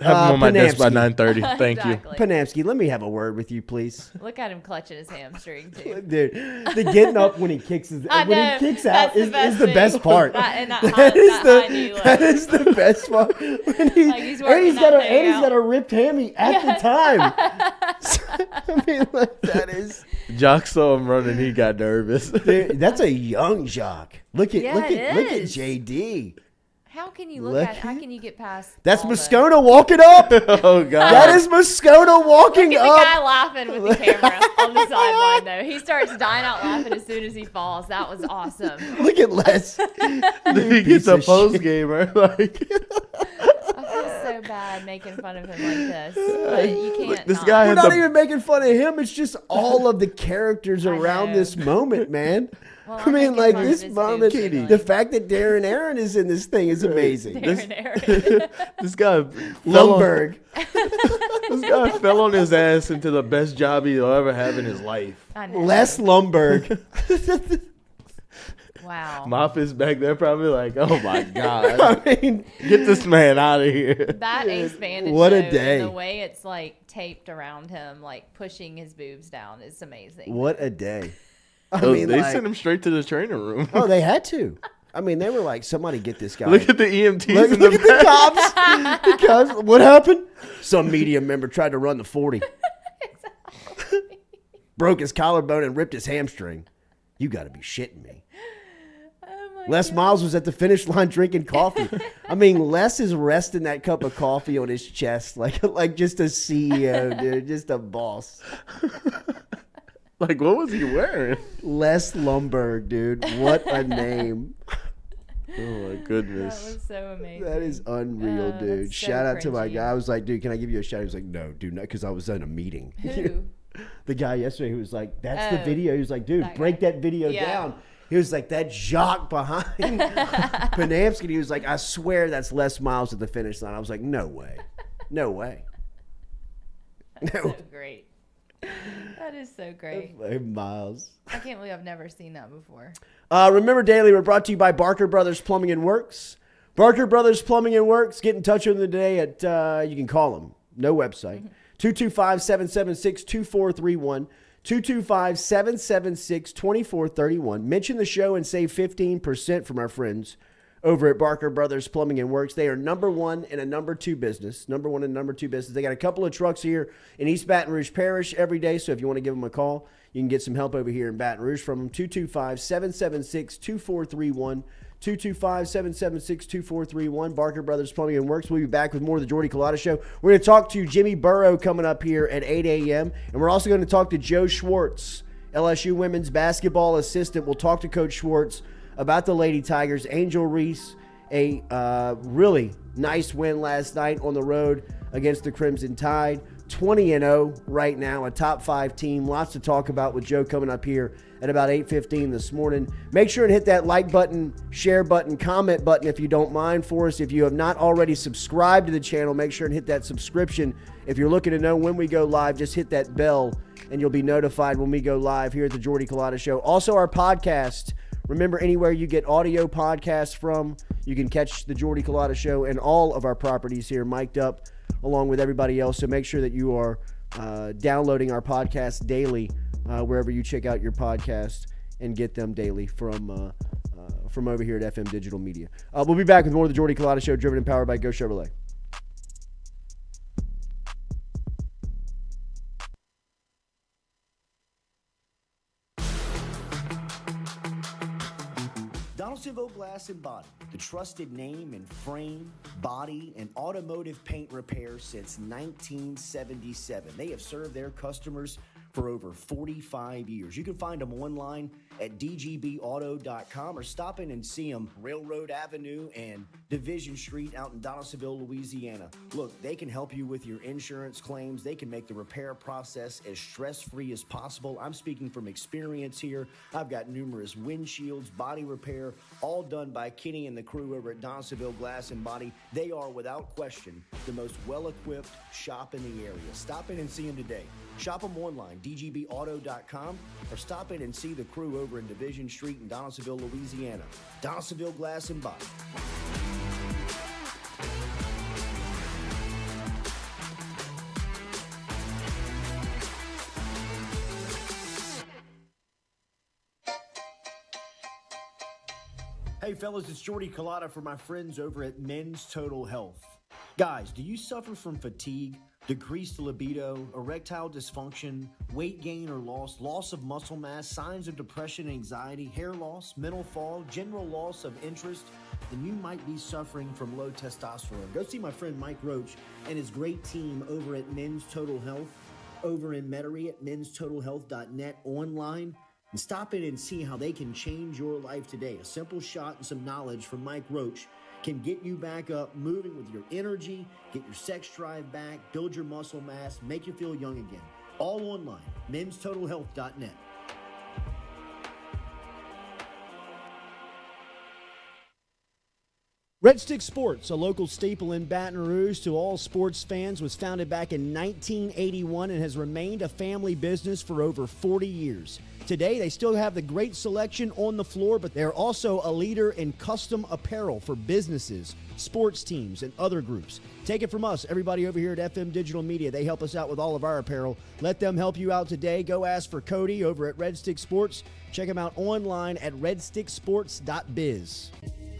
Have them on my desk by Panamsky. 9:30. Thank you. Exactly. Panamsky, let me have a word with you, please. Look at him clutching his hamstring too. Dude, the getting up when he kicks I when know, he kicks that's out the is best the thing. best part. That That is high knee look. that is the best part. When he, Like he's and working he's got that thing he's out. got a ripped hammy at the time. I mean, like, that is Jock saw him running. He got nervous. dude, that's a young jock. Look at Yeah, look it at is. JD. How can you look Look at? How can you get past? That's all the- Moscona walking up. Oh God. That is Moscona walking Look at the up. guy laughing with the camera on the sideline, though. He starts dying out laughing as soon as he falls. That was awesome. Look at Les. he gets a post gamer. Like I feel so bad making fun of him like this, but you can't. this not. guy We're had not the even making fun of him. It's just all of the characters I around know. this moment, man. Well, I I'm mean, making like fun of this his moment, boobs wiggling. the fact that Darren Aaron is in this thing is amazing. Darren Aaron. this guy Lumberg. This guy fell on his ass into the best job he'll ever have in his life. I know. Les Lumberg. Wow. Mop is back there probably like, oh my God. I mean, Get this man out of here. That ace bandage. What a though, and day. The way it's like taped around him, like pushing his boobs down, is amazing. what a day. I Oh, mean, they like, sent him straight to the training room. oh, they had to. I mean, they were like, somebody get this guy. Look at the EMTs Look, in look the at the cops. The cops. What happened? Some media member tried to run the 40. Broke his collarbone and ripped his hamstring. You got to be shitting me. Oh my Les God. Miles was at the finish line drinking coffee. I mean, Les is resting that cup of coffee on his chest like just a CEO, dude, just a boss. Like, what was he wearing? Les Lumberg, dude. What a name. Oh my That goodness. was so amazing. That is unreal, Oh, dude. that's so Shout out to my cringy. guy. I was like, dude, can I give you a shout? He was like, no, dude, not because I was in a meeting. Who? The guy yesterday who was like, that's the Oh, video. He was like, dude, that break guy. that video Yeah. down. He was like, that jock behind Panamsky. He was like, I swear that's Les Miles at the finish line. I was like, no way. No way. No. So great. That is so great. Miles. I can't believe I've never seen that before. Remember, Daily, we're brought to you by Barker Brothers Plumbing and Works. Barker Brothers Plumbing and Works. Get in touch with them today at, you can call them. No website. 225-776-2431. 225-776-2431. Mention the show and save 15% from our friends over at Barker Brothers Plumbing and Works. They are number one and a number two business. Number one and number two business. They got a couple of trucks here in East Baton Rouge Parish every day. So if you want to give them a call, you can get some help over here in Baton Rouge from them. 225-776-2431. 225-776-2431. Barker Brothers Plumbing and Works. We'll be back with more of the Jordy Culotta Show. We're going to talk to Jimmy Burrow coming up here at 8 a.m. And we're also going to talk to Joe Schwartz, LSU women's basketball assistant. We'll talk to Coach Schwartz about the Lady Tigers. Angel Reese, a really nice win last night on the road against the Crimson Tide. 20-0 right now, a top 5 team. Lots to talk about with Joe coming up here at about 8:15 this morning. Make sure and hit that like button, share button, comment button if you don't mind for us. If you have not already subscribed to the channel, make sure and hit that subscription. If you're looking to know when we go live, just hit that bell and you'll be notified when we go live here at the Jordy Culotta Show. Also, our podcast. Remember, anywhere you get audio podcasts from, you can catch the Jordy Culotta Show and all of our properties here mic'd up along with everybody else. So make sure that you are downloading our podcast daily wherever you check out your podcast and get them daily from over here at FM Digital Media. We'll be back with more of the Jordy Culotta Show, driven and powered by Go Chevrolet. Donaldsonville Glass and Body, the trusted name in frame, body, and automotive paint repair since 1977. They have served their customers for over 45 years. You can find them online at dgbauto.com or stop in and see them Railroad Avenue and Division Street out in Donaldsonville, Louisiana. Look, they can help you with your insurance claims. They can make the repair process as stress-free as possible. I'm speaking from experience here. I've got numerous windshields, body repair, all done by Kenny and the crew over at Donaldsonville Glass and Body. They are, without question, the most well-equipped shop in the area. Stop in and see them today. Shop them online, dgbauto.com, or stop in and see the crew over in Division Street in Donaldsonville, Louisiana. Donaldsonville Glass and Body. Hey fellas, it's Jordy Culotta for my friends over at Men's Total Health. Guys, do you suffer from fatigue, decreased libido, erectile dysfunction, weight gain or loss of muscle mass, signs of depression and anxiety, hair loss, mental fog, general loss of interest? Then you might be suffering from low testosterone. Go see my friend Mike Roach and his great team over at Men's Total Health, over in Metairie at menstotalhealth.net online. And stop in and see how they can change your life today. A simple shot and some knowledge from Mike Roach can get you back up, moving with your energy, get your sex drive back, build your muscle mass, make you feel young again. All online, menstotalhealth.net. Red Stick Sports, a local staple in Baton Rouge to all sports fans, was founded back in 1981 and has remained a family business for over 40 years. Today, they still have the great selection on the floor, but they're also a leader in custom apparel for businesses, sports teams, and other groups. Take it from us, everybody over here at FM Digital Media. They help us out with all of our apparel. Let them help you out today. Go ask for Cody over at Red Stick Sports. Check him out online at redsticksports.biz.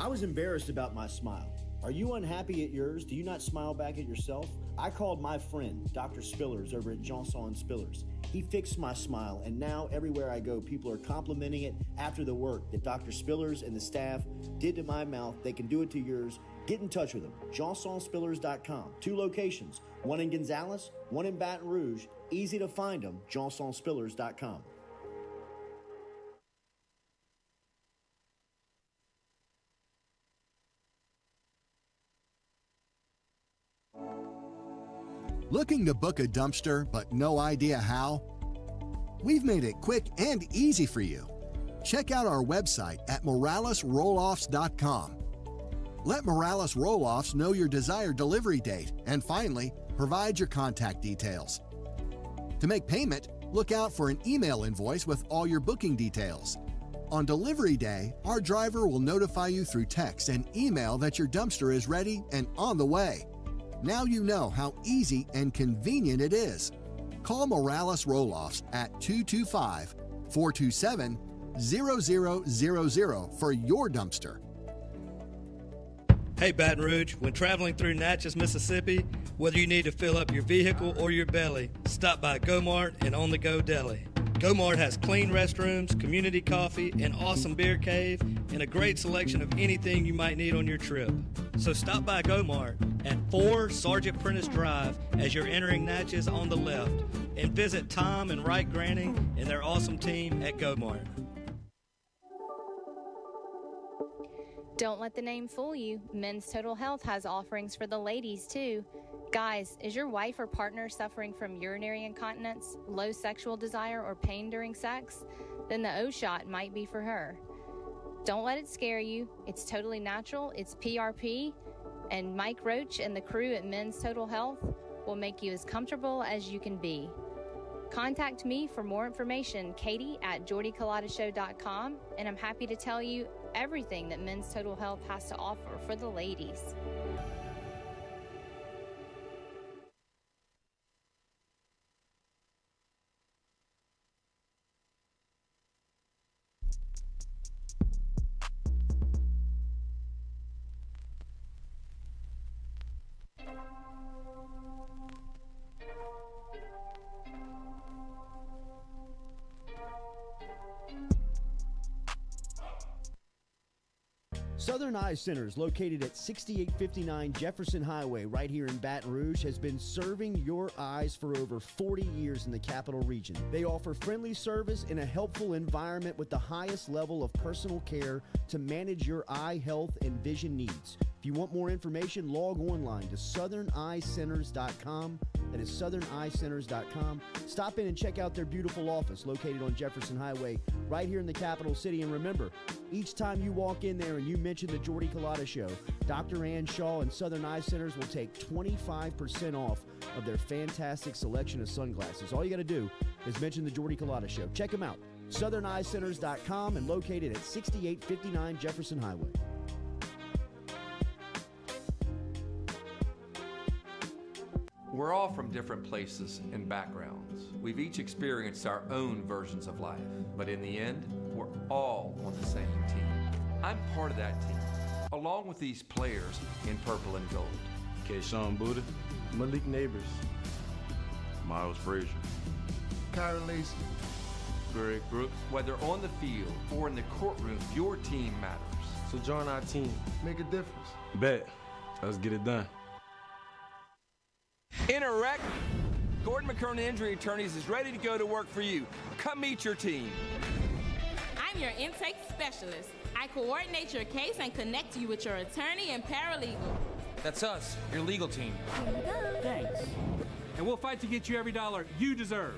I was embarrassed about my smile. Are you unhappy at yours? Do you not smile back at yourself? I called my friend, Dr. Spillers, over at Johnson Spillers. He fixed my smile, and now everywhere I go, people are complimenting it after the work that Dr. Spillers and the staff did to my mouth. They can do it to yours. Get in touch with them. JohnsonSpillers.com. 2 locations, one in Gonzales, one in Baton Rouge. Easy to find them, JohnsonSpillers.com. Looking to book a dumpster but no idea how? We've made it quick and easy for you. Check out our website at moralesrolloffs.com. Let Morales Roll-Offs know your desired delivery date, and finally, provide your contact details. To make payment, look out for an email invoice with all your booking details. On delivery day, our driver will notify you through text and email that your dumpster is ready and on the way. Now you know how easy and convenient it is. Call Morales Roll-Offs at 225-427-0000 for your dumpster. Hey Baton Rouge, when traveling through Natchez, Mississippi, whether you need to fill up your vehicle or your belly, stop by Go-Mart and On The Go Deli. Go-Mart has clean restrooms, community coffee, an awesome beer cave, and a great selection of anything you might need on your trip. So stop by Go-Mart at 4 Sergeant Prentice Drive as you're entering Natchez on the left, and visit Tom and Wright Granning and their awesome team at Go-Mart. Don't let the name fool you. Men's Total Health has offerings for the ladies, too. Guys, is your wife or partner suffering from urinary incontinence, low sexual desire, or pain during sex? Then the O-Shot might be for her. Don't let it scare you. It's totally natural. It's PRP. And Mike Roach and the crew at Men's Total Health will make you as comfortable as you can be. Contact me for more information, Katie at jordyculotta.com, and I'm happy to tell you everything that Men's Total Health has to offer for the ladies. Southern Eye Centers, located at 6859 Jefferson Highway right here in Baton Rouge, has been serving your eyes for over 40 years in the Capital Region. They offer friendly service in a helpful environment with the highest level of personal care to manage your eye health and vision needs. If you want more information, log online to southerneyecenters.com. That is southerneyecenters.com. Stop in and check out their beautiful office located on Jefferson Highway right here in the capital city. And remember, each time you walk in there and you mention the Jordy Culotta Show, Dr. Ann Shaw and Southern Eye Centers will take 25% off of their fantastic selection of sunglasses. All you got to do is mention the Jordy Culotta Show. Check them out. southerneyecenters.com and located at 6859 Jefferson Highway. We're all from different places and backgrounds. We've each experienced our own versions of life, but in the end, we're all on the same team. I'm part of that team, along with these players in purple and gold. Kayshawn Buddha, Malik Neighbors, Miles Frazier, Kyron Lacey, Greg Brooks. Whether on the field or in the courtroom, your team matters. So join our team. make a difference. Bet. Let's get it done. In a wreck, Gordon McKernan Injury Attorneys is ready to go to work for you. Come meet your team. I'm your intake specialist. I coordinate your case and connect you with your attorney and paralegal. That's us, your legal team. Thanks. And we'll fight to get you every dollar you deserve.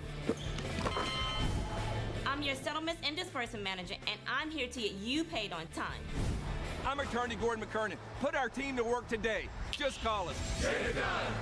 I'm your settlements and disbursement manager, and I'm here to get you paid on time. I'm attorney Gordon McKernan. Put our team to work today. Just call us. Get it done.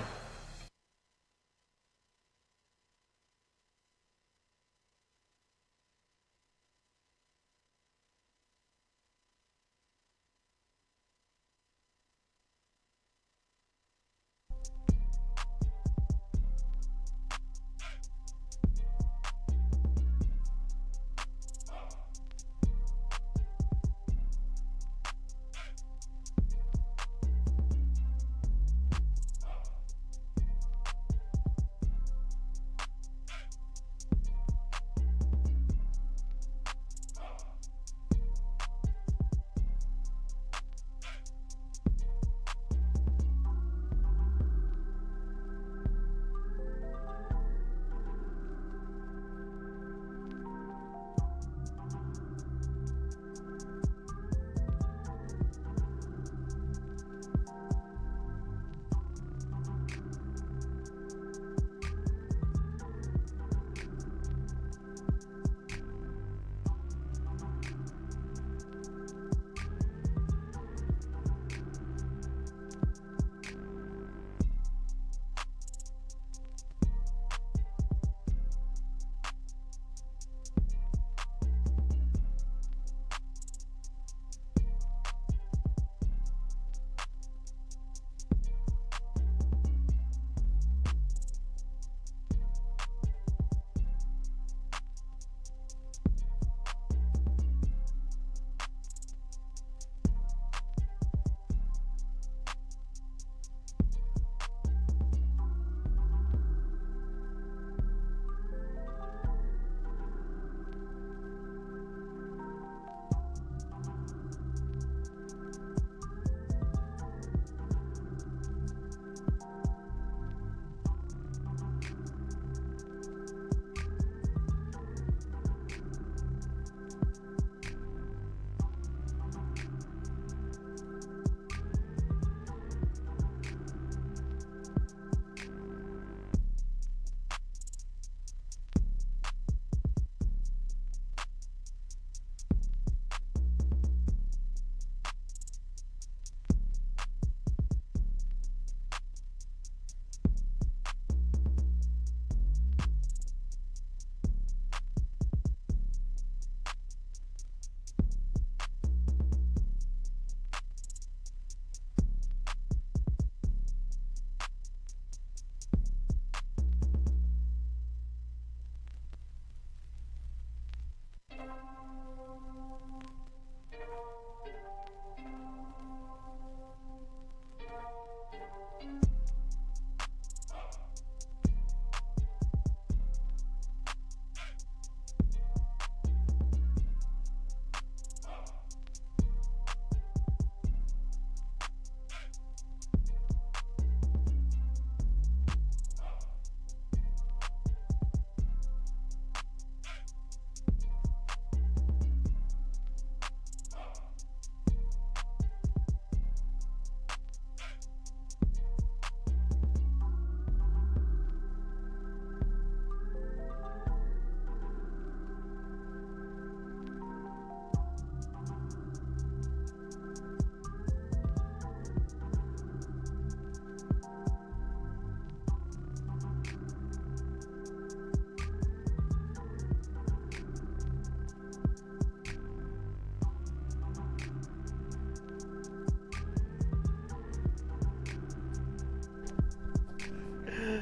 All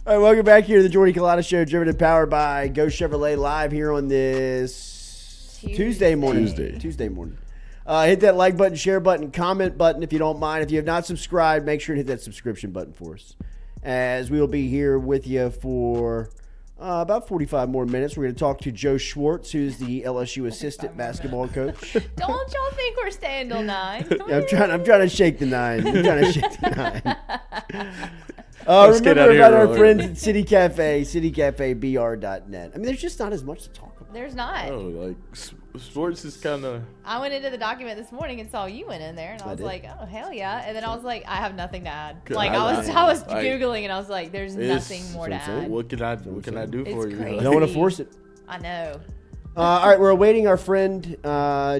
right, welcome back here to the Jordy Culotta Show, driven and powered by Go Chevrolet, live here on this Tuesday morning. Tuesday morning. Hit that like button, share button, comment button if you don't mind. If you have not subscribed, make sure to hit that subscription button for us, as we will be here with you for about 45 more minutes. We're going to talk to Joe Schwartz, who's the LSU assistant basketball coach. Don't y'all think we're staying till 9? I'm trying to shake the 9. I'm trying to shake the 9. Remember about our friends at City Cafe, citycafebr.net. I mean, there's just not as much to talk about. There's not. Oh, like sports is kind of. I went into the document this morning and saw you went in there, and I was like, "Oh hell yeah!" And then I was like, "I have nothing to add." Like I was googling, and I was like, "There's nothing more to add." What can I do for you? Crazy. I don't want to force it. I know. All right, we're awaiting our friend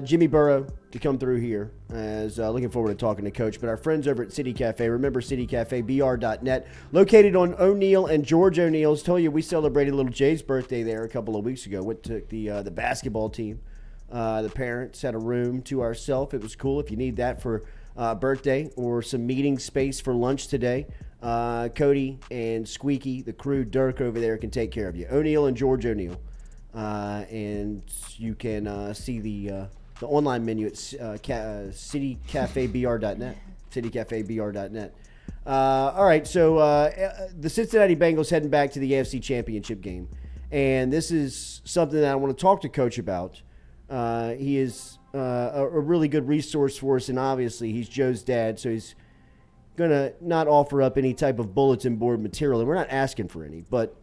Jimmy Burrow to come through here. As looking forward to talking to Coach. But our friends over at City Cafe, remember citycafebr.net, located on O'Neill and George O'Neill's. Tell you, we celebrated little Jay's birthday there a couple of weeks ago. Went to the basketball team. The parents had a room to ourselves. It was cool. If you need that for birthday or some meeting space for lunch today, Cody and Squeaky, the crew, Dirk over there can take care of you. O'Neill and George O'Neill. And you can see the online menu at citycafebr.net. Citycafebr.net. All right, so the Cincinnati Bengals heading back to the AFC Championship game. And this is something that I want to talk to Coach about. He is a really good resource for us, and obviously he's Joe's dad, so he's going to not offer up any type of bulletin board material, and we're not asking for any, but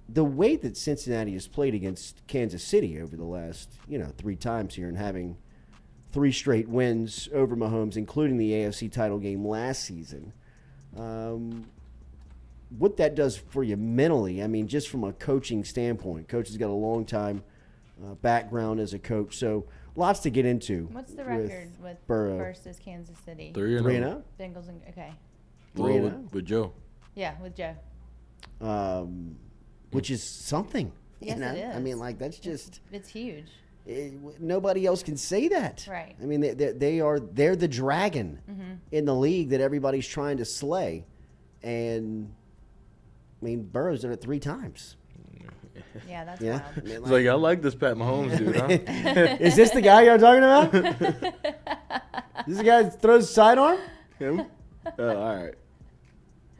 the way that Cincinnati has played against Kansas City over the last, 3 times here and having 3 straight wins over Mahomes, including the AFC title game last season, what that does for you mentally, I mean, just from a coaching standpoint. Coach has got a long time background as a coach, so lots to get into. What's the record with Burrow versus Kansas City? 3-0. Bengals and okay. 3-0 with Joe. Yeah, with Joe. Which is something. Yes, it is. I mean, like, that's just. It's huge. Nobody else can say that. Right. I mean, they're the dragon in the league that everybody's trying to slay, and I mean, Burrow's done it 3 times. Yeah, that's wild. I mean, It's like, I like this Pat Mahomes dude, huh? Is this the guy you're talking about? This the guy that throws sidearm? Him? All right.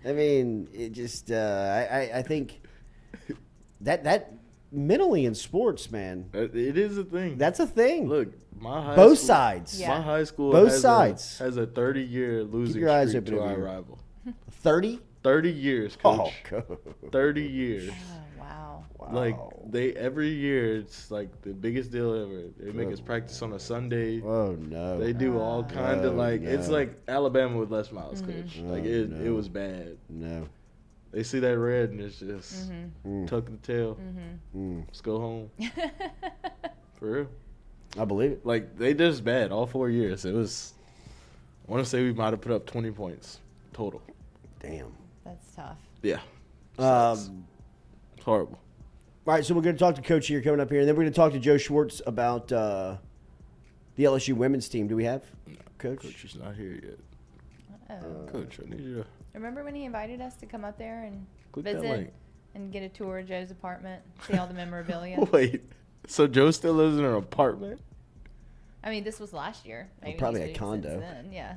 I mean, it just I think that mentally in sports, man, it is a thing. That's a thing. Look, my high both school, sides. My high school both has sides has a 30-year losing Keep your eyes streak open to over our here. rival. 30? 30 years, coach. Oh, coach. 30 years. Oh, wow. Like, every year, it's like the biggest deal ever. They make us practice on a Sunday. Oh, no. They do all kind of it's like Alabama with Les Miles, coach. Like, it was bad. No. They see that red and it's just tuck the tail. Let's go home. For real. I believe it. Like, they just bad all 4 years. It was, I want to say we might have put up 20 points total. Damn. That's tough. Yeah. It's horrible. All right, so we're going to talk to Coach here coming up here, and then we're going to talk to Joe Schwartz about the LSU women's team. Do we have Coach? Coach is not here yet. Uh-oh. Coach, I need you to Remember when he invited us to come up there and click that visit link. and get a tour of Joe's apartment, see all the memorabilia? Wait, so Joe still lives in an apartment? I mean, this was last year. Maybe probably he's a moved condo. since then, yeah.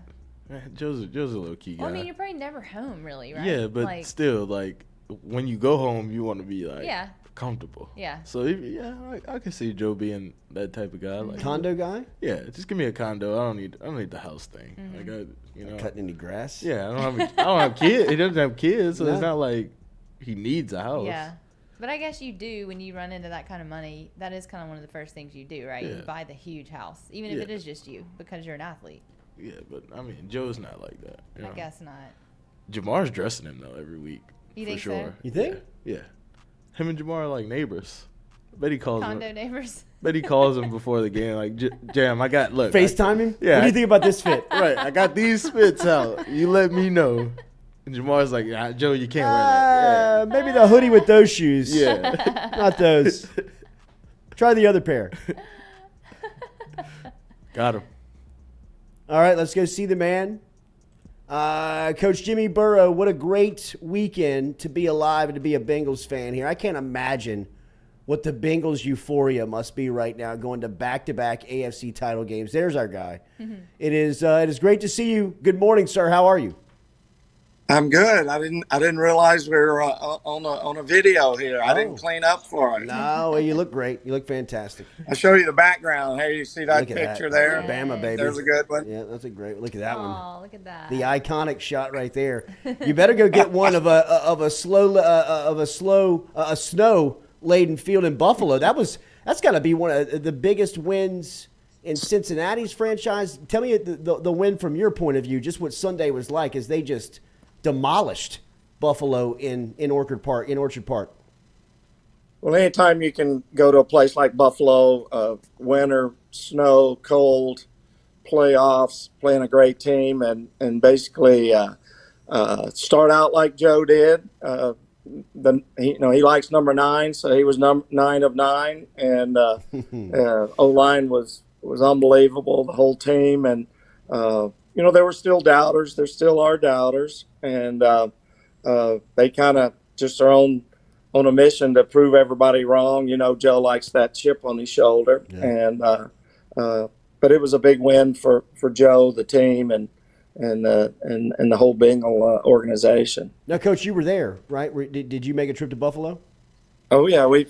Joe's a low-key guy. Well, I mean, you're probably never home, really, right? Yeah, but still, like, when you go home, you want to be, like, comfortable. Yeah. So, I can see Joe being that type of guy. Like, Condo guy? Yeah, just give me a condo. I don't need the house thing. Like, Cutting any grass? Yeah, I don't have kids. He doesn't have kids, so it's not like he needs a house. Yeah. But I guess you do, when you run into that kind of money, that is kind of one of the first things you do, right? Yeah. You buy the huge house, even if it is just you, because you're an athlete. Yeah, but, I mean, Joe's not like that. I guess not. Jamar's dressing him, though, every week. You for think so? sure. You think? Yeah. Him and Jamar are like neighbors. I bet he calls Condo him. neighbors? Bet he calls him before the game, like, Jam, I got, look. FaceTime him? Yeah. What do you think about this fit? Right, I got these fits out. You let me know. And Jamar's like, Joe, you can't wear that. Maybe the hoodie with those shoes. Yeah. Not those. Try the other pair. Got him. All right, let's go see the man Coach Jimmy Burrow, what a great weekend to be alive and to be a Bengals fan here. I can't imagine what the Bengals euphoria must be right now, going to back-to-back AFC title games. There's our guy. Mm-hmm. It is great to see you. Good morning, sir. How are you? I'm good. I didn't realize we were on a video here. I didn't clean up for it. No, well, you look great. You look fantastic. I'll show you the background. Hey, you see that picture there? Bama, baby. There's a good one. Yeah, that's a great. Look at that one. Oh, look at that. The iconic shot right there. You better go get one of a snow-laden field in Buffalo. That's got to be one of the biggest wins in Cincinnati's franchise. Tell me the win from your point of view, just what Sunday was like, as they just demolished Buffalo in Orchard Park. Well, anytime you can go to a place like Buffalo, winter, snow, cold, playoffs, playing a great team, and basically start out like Joe did. He likes number 9, so he was 9 of 9, and O-line was unbelievable, the whole team, and there were still doubters. There still are doubters, and they kind of just are on a mission to prove everybody wrong. Joe likes that chip on his shoulder, and but it was a big win for Joe, the team, and the whole Bengal organization. Now, Coach, you were there, right? Did you make a trip to Buffalo? Oh yeah, we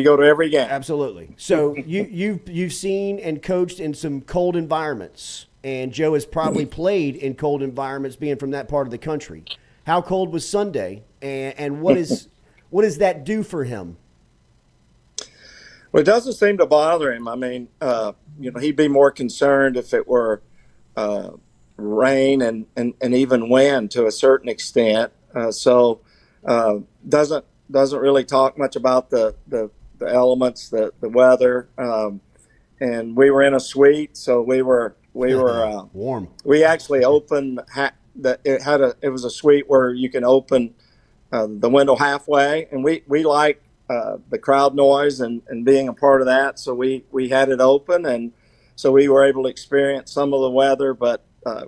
go to every game. Absolutely. So you've seen and coached in some cold environments. And Joe has probably played in cold environments, being from that part of the country. How cold was Sunday, and what does that do for him? Well, it doesn't seem to bother him. I mean, he'd be more concerned if it were rain and even wind to a certain extent. So doesn't really talk much about the elements, the weather. And we were in a suite, so we were warm. We actually opened it was a suite where you can open the window halfway, and we like the crowd noise and being a part of that, so we had it open, and so we were able to experience some of the weather, but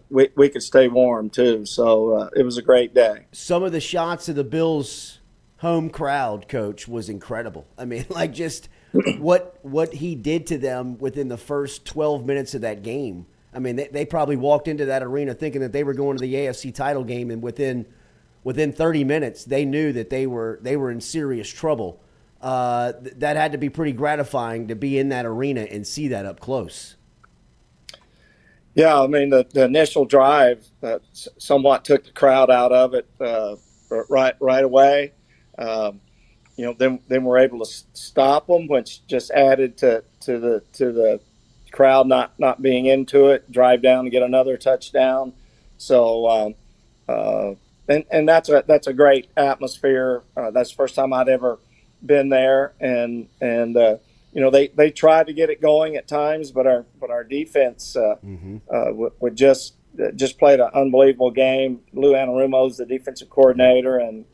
we could stay warm too, so it was a great day. Some of the shots of the Bills' home crowd, Coach, was incredible. I mean, like, just what he did to them within the first 12 minutes of that game. I mean, they probably walked into that arena thinking that they were going to the AFC title game, and within 30 minutes, they knew that they were in serious trouble. That had to be pretty gratifying to be in that arena and see that up close. Yeah, I mean, the initial drive somewhat took the crowd out of it right away. Then we're able to stop them, which just added to the crowd not being into it. Drive down and get another touchdown. So and that's a great atmosphere. That's the first time I'd ever been there, and they tried to get it going at times, but our defense would just played an unbelievable game. Lou Anarumo's the defensive coordinator, and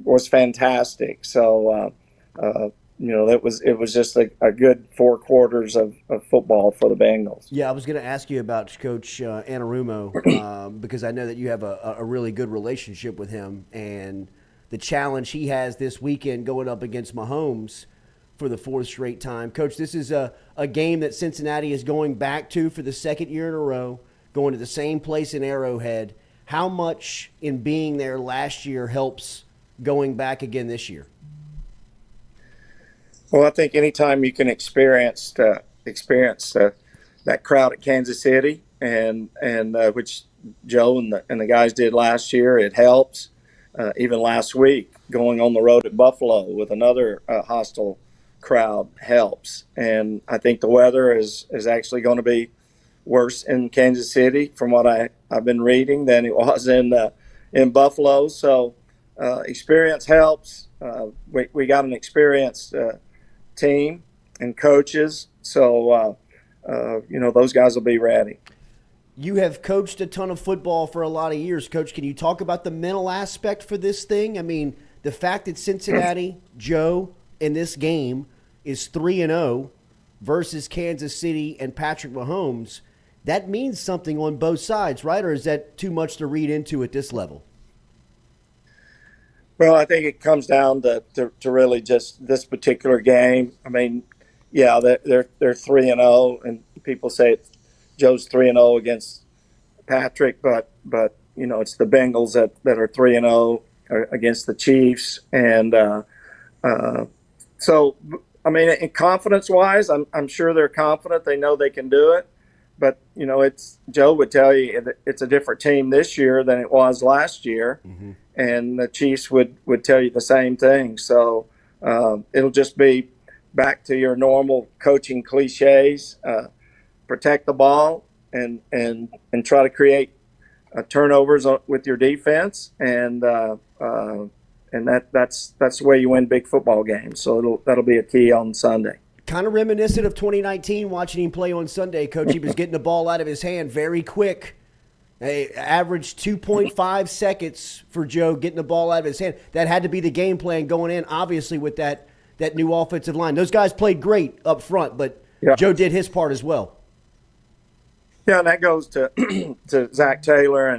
was fantastic. So it was just a good 4 quarters of football for the Bengals. Yeah, I was going to ask you about Coach Anarumo because I know that you have a really good relationship with him, and the challenge he has this weekend going up against Mahomes for the 4th straight time. Coach, this is a game that Cincinnati is going back to for the 2nd year in a row, going to the same place in Arrowhead. How much in being there last year helps going back again this year? Well, I think anytime you can experience that crowd at Kansas City, and which Joe and the guys did last year, it helps. Even last week, going on the road at Buffalo with another hostile crowd helps. And I think the weather is actually going to be worse in Kansas City, from what I've been reading, than it was in Buffalo. So experience helps. We got an experienced team and coaches, so those guys will be ready. You have coached a ton of football for a lot of years, Coach. Can you talk about the mental aspect for this thing? I mean, the fact that Cincinnati, Joe, in this game is 3-0 versus Kansas City and Patrick Mahomes, that means something on both sides, right? Or is that too much to read into at this level? Well, I think it comes down to really just this particular game. I mean, yeah, they're 3-0, and people say Joe's 3-0 against Patrick, but it's the Bengals that are 3-0 against the Chiefs, and so I mean, in confidence-wise, I'm sure they're confident. They know they can do it, but it's Joe would tell you it's a different team this year than it was last year. Mm-hmm. And the Chiefs would tell you the same thing. So it'll just be back to your normal coaching cliches: protect the ball and try to create turnovers with your defense, and that's the way you win big football games. So that'll be a key on Sunday. Kind of reminiscent of 2019, watching him play on Sunday, Coach. He was getting the ball out of his hand very quick. Averaged 2.5 seconds for Joe getting the ball out of his hand. That had to be the game plan going in, obviously, with that new offensive line. Those guys played great up front, but yeah, Joe did his part as well. Yeah, and that goes to to Zach Taylor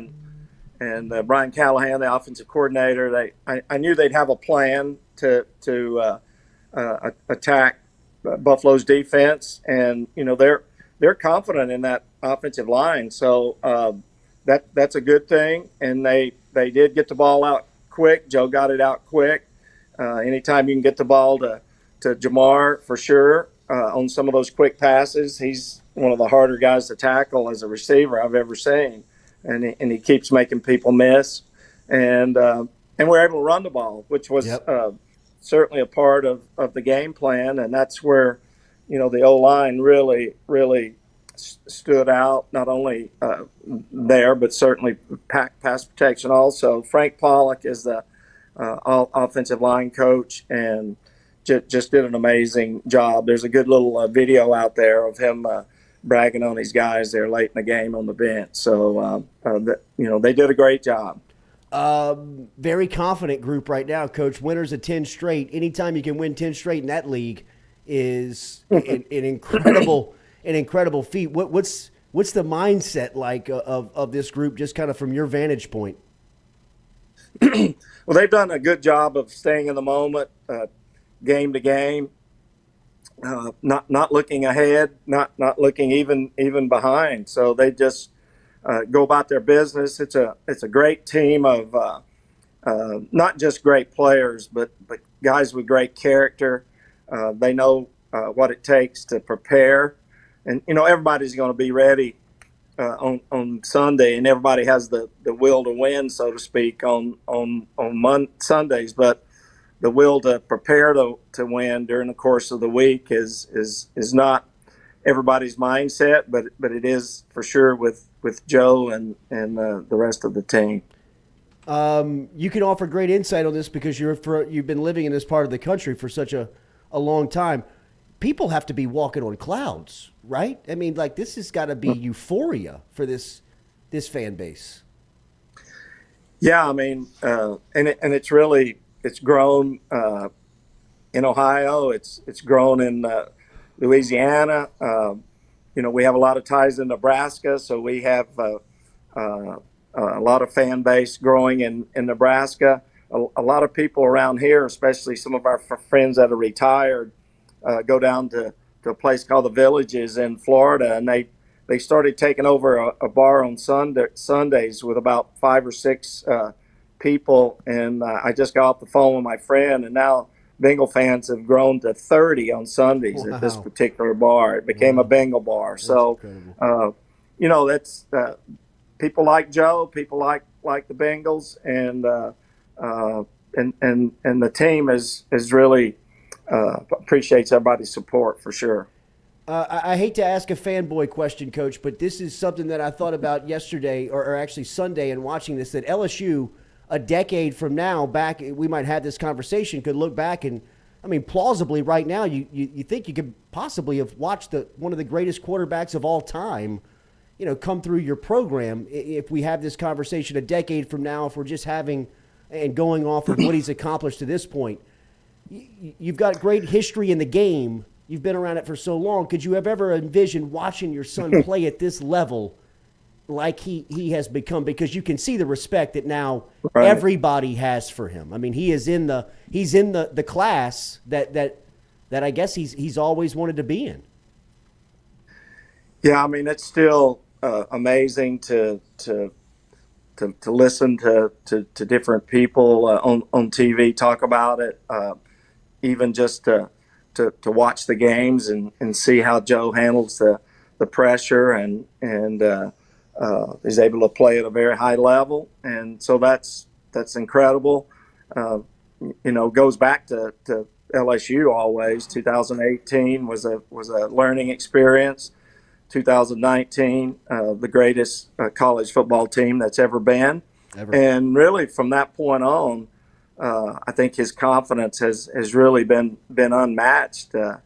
and Brian Callahan, the offensive coordinator. I knew they'd have a plan to attack Buffalo's defense, and they're confident in that offensive line. So that's a good thing, and they did get the ball out quick. Joe got it out quick. Anytime you can get the ball to Jamar, for sure, on some of those quick passes, he's one of the harder guys to tackle as a receiver I've ever seen, and he keeps making people miss. And we're able to run the ball, which was certainly a part of the game plan, and that's where the O-line really stood out, not only there, but certainly pass protection also. Frank Pollock is the offensive line coach, and just did an amazing job. There's a good little video out there of him bragging on these guys there late in the game on the bench. So, they did a great job. Very confident group right now, Coach. Winners of 10 straight. Anytime you can win 10 straight in that league is an incredible feat. What's the mindset like of this group, just kind of from your vantage point? Well, they've done a good job of staying in the moment, game to game, not looking ahead, not looking even behind. So they just go about their business. It's a great team of not just great players, but guys with great character. They know what it takes to prepare, and everybody's going to be ready on Sunday, and everybody has the will to win, so to speak, on Sundays. But the will to prepare to win during the course of the week is not everybody's mindset, but it is for sure with Joe and the rest of the team. You can offer great insight on this because you've been living in this part of the country for such a long time. People have to be walking on clouds, right? I mean, like, this has got to be euphoria for this fan base. Yeah, I mean, and it's grown in Ohio. It's grown in Louisiana. We have a lot of ties in Nebraska, so we have a lot of fan base growing in Nebraska. A lot of people around here, especially some of our friends that are retired, go down to a place called the Villages in Florida, and they started taking over a bar on Sundays with about 5 or 6 people. And I just got off the phone with my friend, and now Bengal fans have grown to 30 on Sundays at this particular bar. It became a Bengal bar. That's so, that's people like Joe, people like the Bengals, and the team is really appreciates everybody's support for sure. I hate to ask a fanboy question, Coach, but this is something that I thought about yesterday, or actually Sunday, in watching this, that LSU, a decade from now, back, we might have this conversation, could look back and, I mean, plausibly right now, you think you could possibly have watched one of the greatest quarterbacks of all time, come through your program. If we have this conversation a decade from now, if we're just having and going off of what he's accomplished to this point, you've got great history in the game, You've been around it for so long. Could you have ever envisioned watching your son play at this level like he has become? Because you can see the respect that now everybody has for him. I mean, he's in the class that I guess he's always wanted to be in. Yeah, I mean, it's still amazing to listen to different people on TV talk about it, even just to watch the games and see how Joe handles the pressure and is able to play at a very high level, and so that's incredible. Goes back to LSU always. 2018 was a learning experience. 2019, the greatest college football team that's ever been. And really from that point on, I think his confidence has really been unmatched for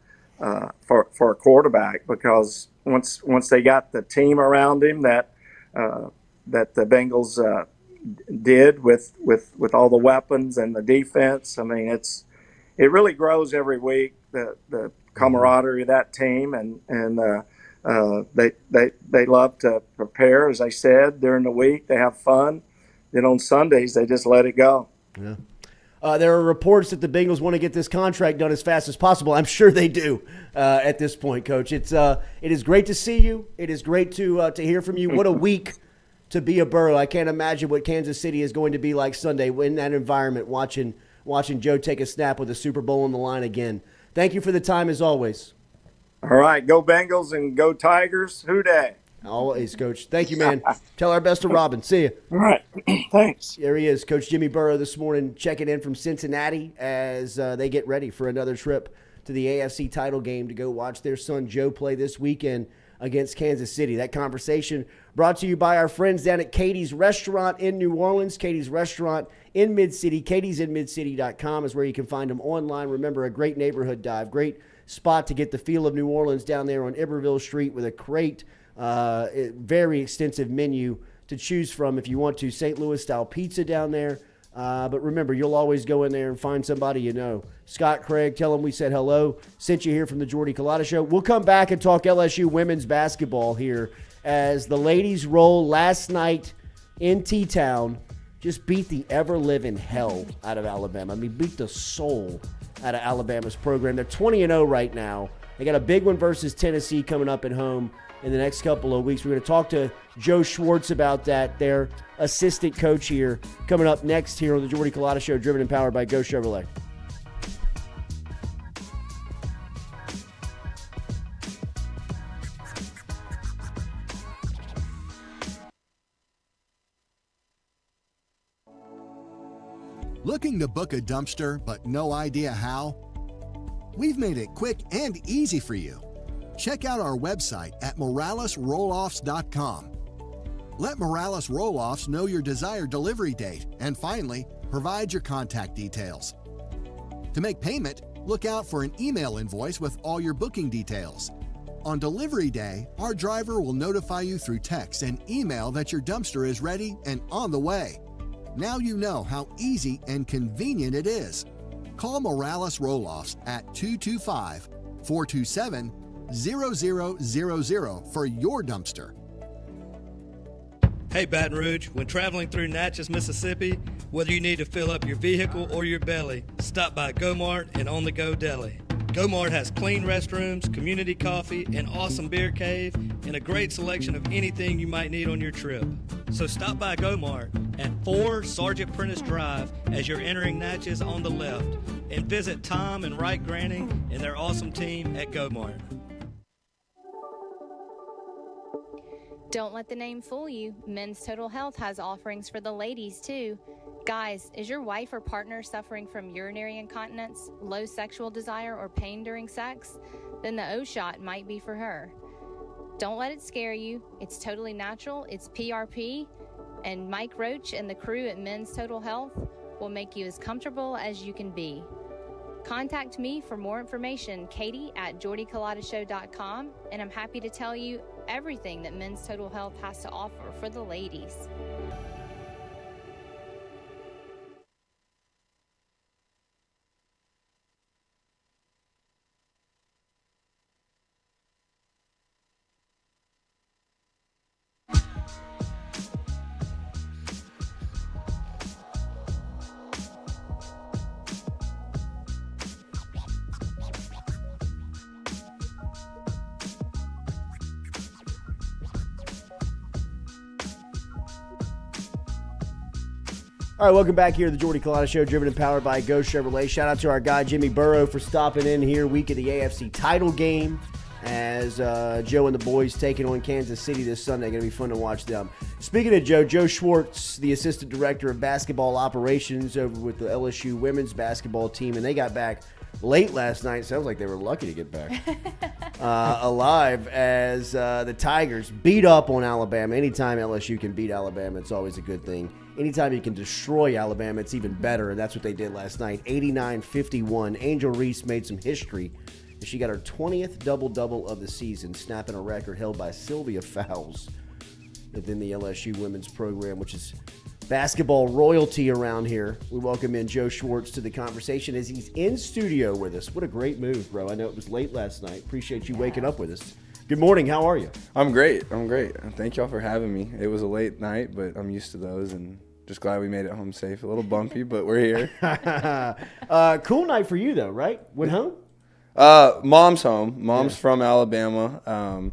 a quarterback, because once they got the team around him that the Bengals did with all the weapons and the defense, I mean, it really grows every week, the camaraderie of that team, and they love to prepare, as I said, during the week. They have fun. Then on Sundays, they just let it go. Yeah. There are reports that the Bengals want to get this contract done as fast as possible. I'm sure they do at this point, Coach. It is great to see you. It is great to hear from you. What a week to be a Burrow. I can't imagine what Kansas City is going to be like Sunday in that environment, watching Joe take a snap with a Super Bowl on the line again. Thank you for the time, as always. All right, go Bengals and go Tigers. Who day? Always, Coach. Thank you, man. Tell our best to Robin. See you. All right. Thanks. There he is, Coach Jimmy Burrow this morning, checking in from Cincinnati as they get ready for another trip to the AFC title game to go watch their son Joe play this weekend against Kansas City. That conversation brought to you by our friends down at Katie's Restaurant in New Orleans. Katie's Restaurant in Mid-City. katie'sinmidcity.com is where you can find them online. Remember, a great neighborhood dive, great spot to get the feel of New Orleans down there on Iberville Street with a great, very extensive menu to choose from if you want to. St. Louis-style pizza down there. But remember, you'll always go in there and find somebody you know. Scott Craig, tell him we said hello. Sent you here from the Jordy Culotta Show. We'll come back and talk LSU women's basketball here as the ladies roll last night in T-Town. Just beat the ever-living hell out of Alabama. I mean, beat the soul out of Alabama's program. They're 20-0 right now. They got a big one versus Tennessee coming up at home in the next couple of weeks. We're going to talk to Joe Schwartz about that, their assistant coach here, coming up next here on the Jordy Culotta Show, driven and powered by Go Chevrolet. Looking to book a dumpster but no idea how? We've made it quick and easy for you. Check out our website at moralesrolloffs.com. Let Morales Roll-Offs know your desired delivery date, and finally, provide your contact details. To make payment, look out for an email invoice with all your booking details. On delivery day, our driver will notify you through text and email that your dumpster is ready and on the way. Now you know how easy and convenient it is. Call Morales Roll-Offs at 225-427-0000 for your dumpster. Hey, Baton Rouge, when traveling through Natchez, Mississippi, whether you need to fill up your vehicle or your belly, stop by Go-Mart and On The Go Deli. Go-Mart has clean restrooms, community coffee, an awesome beer cave, and a great selection of anything you might need on your trip. So stop by Go-Mart at 4 Sergeant Prentice Drive as you're entering Natchez on the left, and visit Tom and Wright Granning and their awesome team at Go-Mart. Don't let the name fool you. Men's Total Health has offerings for the ladies, too. Guys, is your wife or partner suffering from urinary incontinence, low sexual desire, or pain during sex? Then the O shot might be for her. Don't let it scare you. It's totally natural. It's PRP. And Mike Roach and the crew at Men's Total Health will make you as comfortable as you can be. Contact me for more information, Katie at jordyculotta.show.com, and I'm happy to tell you everything that Men's Total Health has to offer for the ladies. All right, welcome back here to the Jordy Culotta Show, driven and powered by Go Chevrolet. Shout out to our guy, Jimmy Burrow, for stopping in here week of the AFC title game as Joe and the boys taking on Kansas City this Sunday. Going to be fun to watch them. Speaking of Joe Schwartz, the Assistant Director of Basketball Operations over with the LSU women's basketball team, and they got back late last night. Sounds like they were lucky to get back alive as the Tigers beat up on Alabama. Anytime LSU can beat Alabama, it's always a good thing. Anytime you can destroy Alabama, it's even better, and that's what they did last night. 89-51. Angel Reese made some history. She got her 20th double-double of the season, snapping a record held by Sylvia Fowles within the LSU women's program, which is basketball royalty around here. We welcome in Joe Schwartz to the conversation as he's in studio with us. What a great move, bro. I know it was late last night. Appreciate you waking up with us. Good morning. How are you? I'm great. Thank y'all for having me. It was a late night, but I'm used to those and just glad we made it home safe. A little bumpy, but we're here. Cool night for you, though, right? Went home? Mom's home. Mom's from Alabama.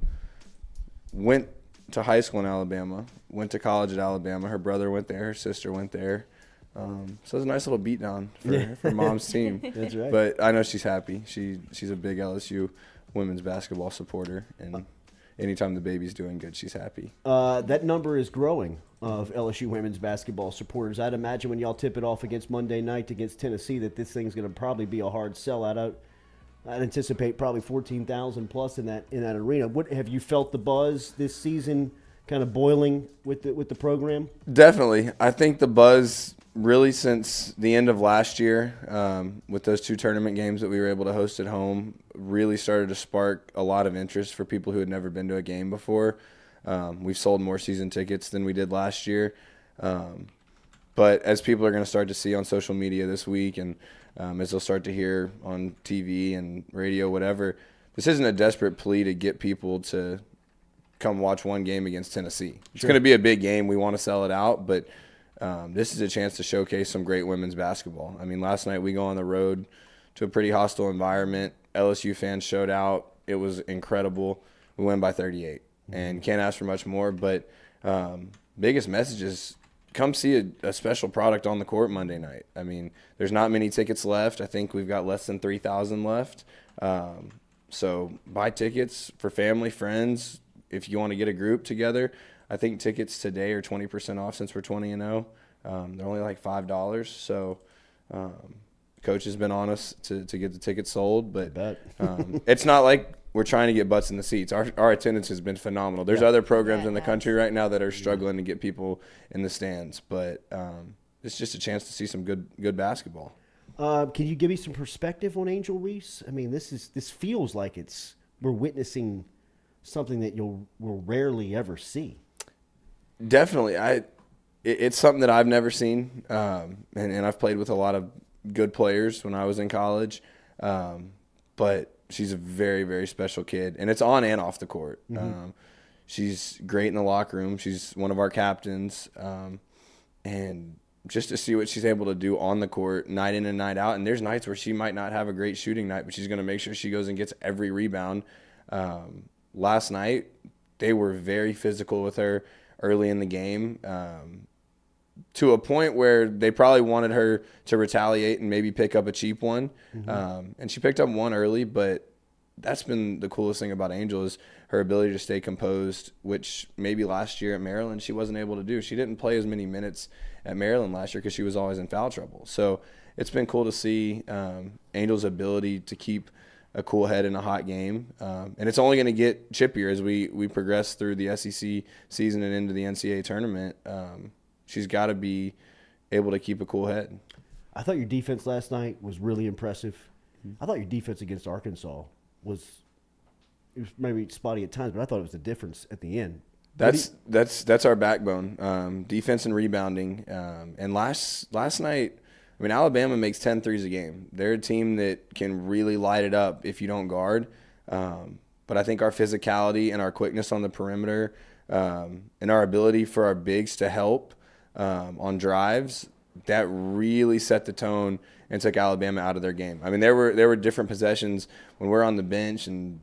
Went to high school in Alabama. Went to college at Alabama. Her brother went there. Her sister went there. So it was a nice little beatdown for Mom's team. That's right. But I know she's happy. She's a big LSU women's basketball supporter, and anytime the baby's doing good, she's happy. That number is growing of LSU women's basketball supporters. I'd imagine when y'all tip it off against Monday night against Tennessee that this thing's going to probably be a hard sellout. I'd anticipate probably 14,000 plus in that arena. What have you felt the buzz this season kind of boiling with the program? Definitely. I think the buzz really since the end of last year with those 2 tournament games that we were able to host at home really started to spark a lot of interest for people who had never been to a game before. We've sold more season tickets than we did last year. But as people are going to start to see on social media this week and as they'll start to hear on TV and radio, whatever, this isn't a desperate plea to get people to come watch one game against Tennessee. It's going to be a big game. We want to sell it out, but this is a chance to showcase some great women's basketball. I mean, last night we go on the road to a pretty hostile environment. LSU fans showed out. It was incredible. We win by 38 and can't ask for much more, but biggest message is come see a special product on the court Monday night. I mean, there's not many tickets left. I think we've got less than 3,000 left. So buy tickets for family, friends. If you want to get a group together, I think tickets today are 20% off since we're 20-0. They're only like $5. So coach has been on us to get the tickets sold, but it's not like we're trying to get butts in the seats. Our attendance has been phenomenal. There's other programs in the country right now that are struggling to get people in the stands, but it's just a chance to see some good basketball. Can you give me some perspective on Angel Reese? I mean, this feels like we're witnessing something that we'll rarely ever see. Definitely. It's something that I've never seen, and I've played with a lot of good players when I was in college, but she's a very, very special kid, and it's on and off the court. Mm-hmm. She's great in the locker room. She's one of our captains, and just to see what she's able to do on the court night in and night out, and there's nights where she might not have a great shooting night, but she's going to make sure she goes and gets every rebound. Last night, they were very physical with her early in the game, to a point where they probably wanted her to retaliate and maybe pick up a cheap one. Mm-hmm. And she picked up one early, but that's been the coolest thing about Angel is her ability to stay composed, which maybe last year at Maryland she wasn't able to do. She didn't play as many minutes at Maryland last year because she was always in foul trouble. So it's been cool to see Angel's ability to keep a cool head in a hot game. And it's only going to get chippier as we progress through the SEC season and into the NCAA tournament. She's got to be able to keep a cool head. I thought your defense last night was really impressive. I thought your defense against Arkansas was maybe spotty at times, but I thought it was the difference at the end. That's our backbone, defense and rebounding. And last night, I mean, Alabama makes 10 threes a game. They're a team that can really light it up if you don't guard. But I think our physicality and our quickness on the perimeter and our ability for our bigs to help on drives, that really set the tone and took Alabama out of their game. I mean, there were different possessions when we're on the bench and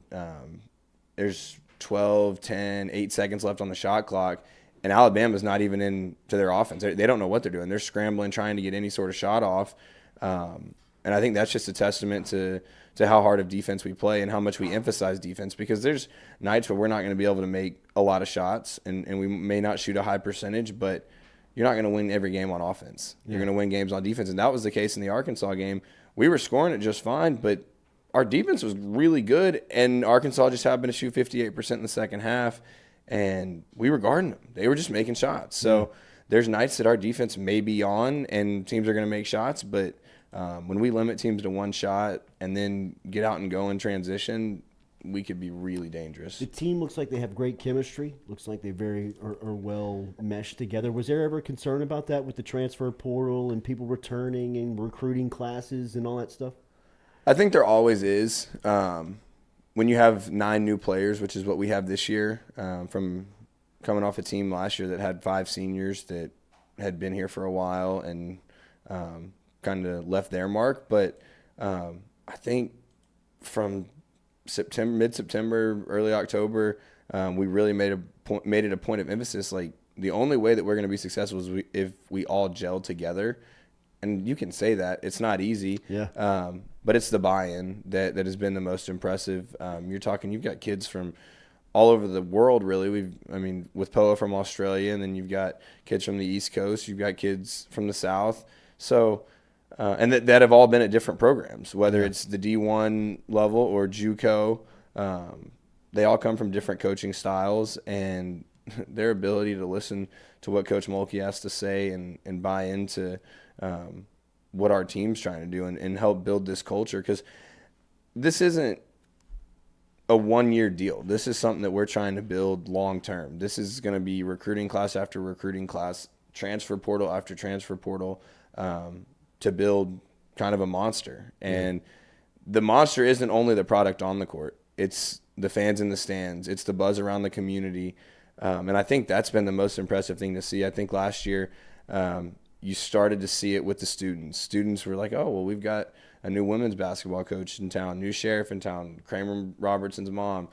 there's 12, 10, 8 seconds left on the shot clock, And Alabama's not even into their offense. They don't know what they're doing. They're scrambling, trying to get any sort of shot off. And I think that's just a testament to how hard of defense we play and how much we emphasize defense, because there's nights where we're not going to be able to make a lot of shots and we may not shoot a high percentage, but you're not going to win every game on offense. You're going to win games on defense. And that was the case in the Arkansas game. We were scoring it just fine, but our defense was really good, and Arkansas just happened to shoot 58% in the second half, and we were guarding them. They were just making shots. So there's nights that our defense may be on and teams are going to make shots, but when we limit teams to one shot and then get out and go in transition, we could be really dangerous. The team looks like they have great chemistry. Looks like they are well meshed together. Was there ever concern about that with the transfer portal and people returning and recruiting classes and all that stuff? I think there always is. When you have 9 new players, which is what we have this year, from coming off a team last year that had 5 seniors that had been here for a while and kind of left their mark. But I think from mid-September, early October, we really made it a point of emphasis. Like, the only way that we're going to be successful is if we all gel together. And you can say that. It's not easy. Yeah. But it's the buy-in that has been the most impressive. You've got kids from all over the world, really. With Poa from Australia, and then you've got kids from the East Coast. You've got kids from the South. So, and that have all been at different programs, whether it's the D1 level or JUCO. They all come from different coaching styles, and their ability to listen to what Coach Mulkey has to say and buy into what our team's trying to do and help build this culture, because this isn't a one-year deal. This is something that we're trying to build long-term. This is going to be recruiting class after recruiting class, transfer portal after transfer portal, to build kind of a monster. And the monster isn't only the product on the court. It's the fans in the stands. It's the buzz around the community. And I think that's been the most impressive thing to see. I think last year you started to see it with the students. Students were like, oh, well, we've got a new women's basketball coach in town, new sheriff in town, Kramer Robertson's mom.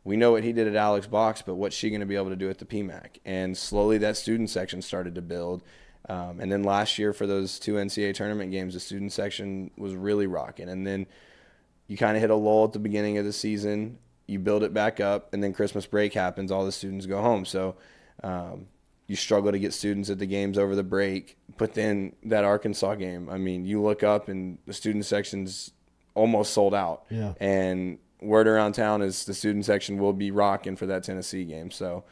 We know what he did at Alex Box, but what's she going to be able to do at the PMAC? And slowly that student section started to build. And then last year for those 2 NCAA tournament games, the student section was really rocking. And then you kind of hit a lull at the beginning of the season. You build it back up, and then Christmas break happens. All the students go home. So you struggle to get students at the games over the break. But then that Arkansas game, you look up and the student section's almost sold out. Yeah. And word around town is the student section will be rocking for that Tennessee game. So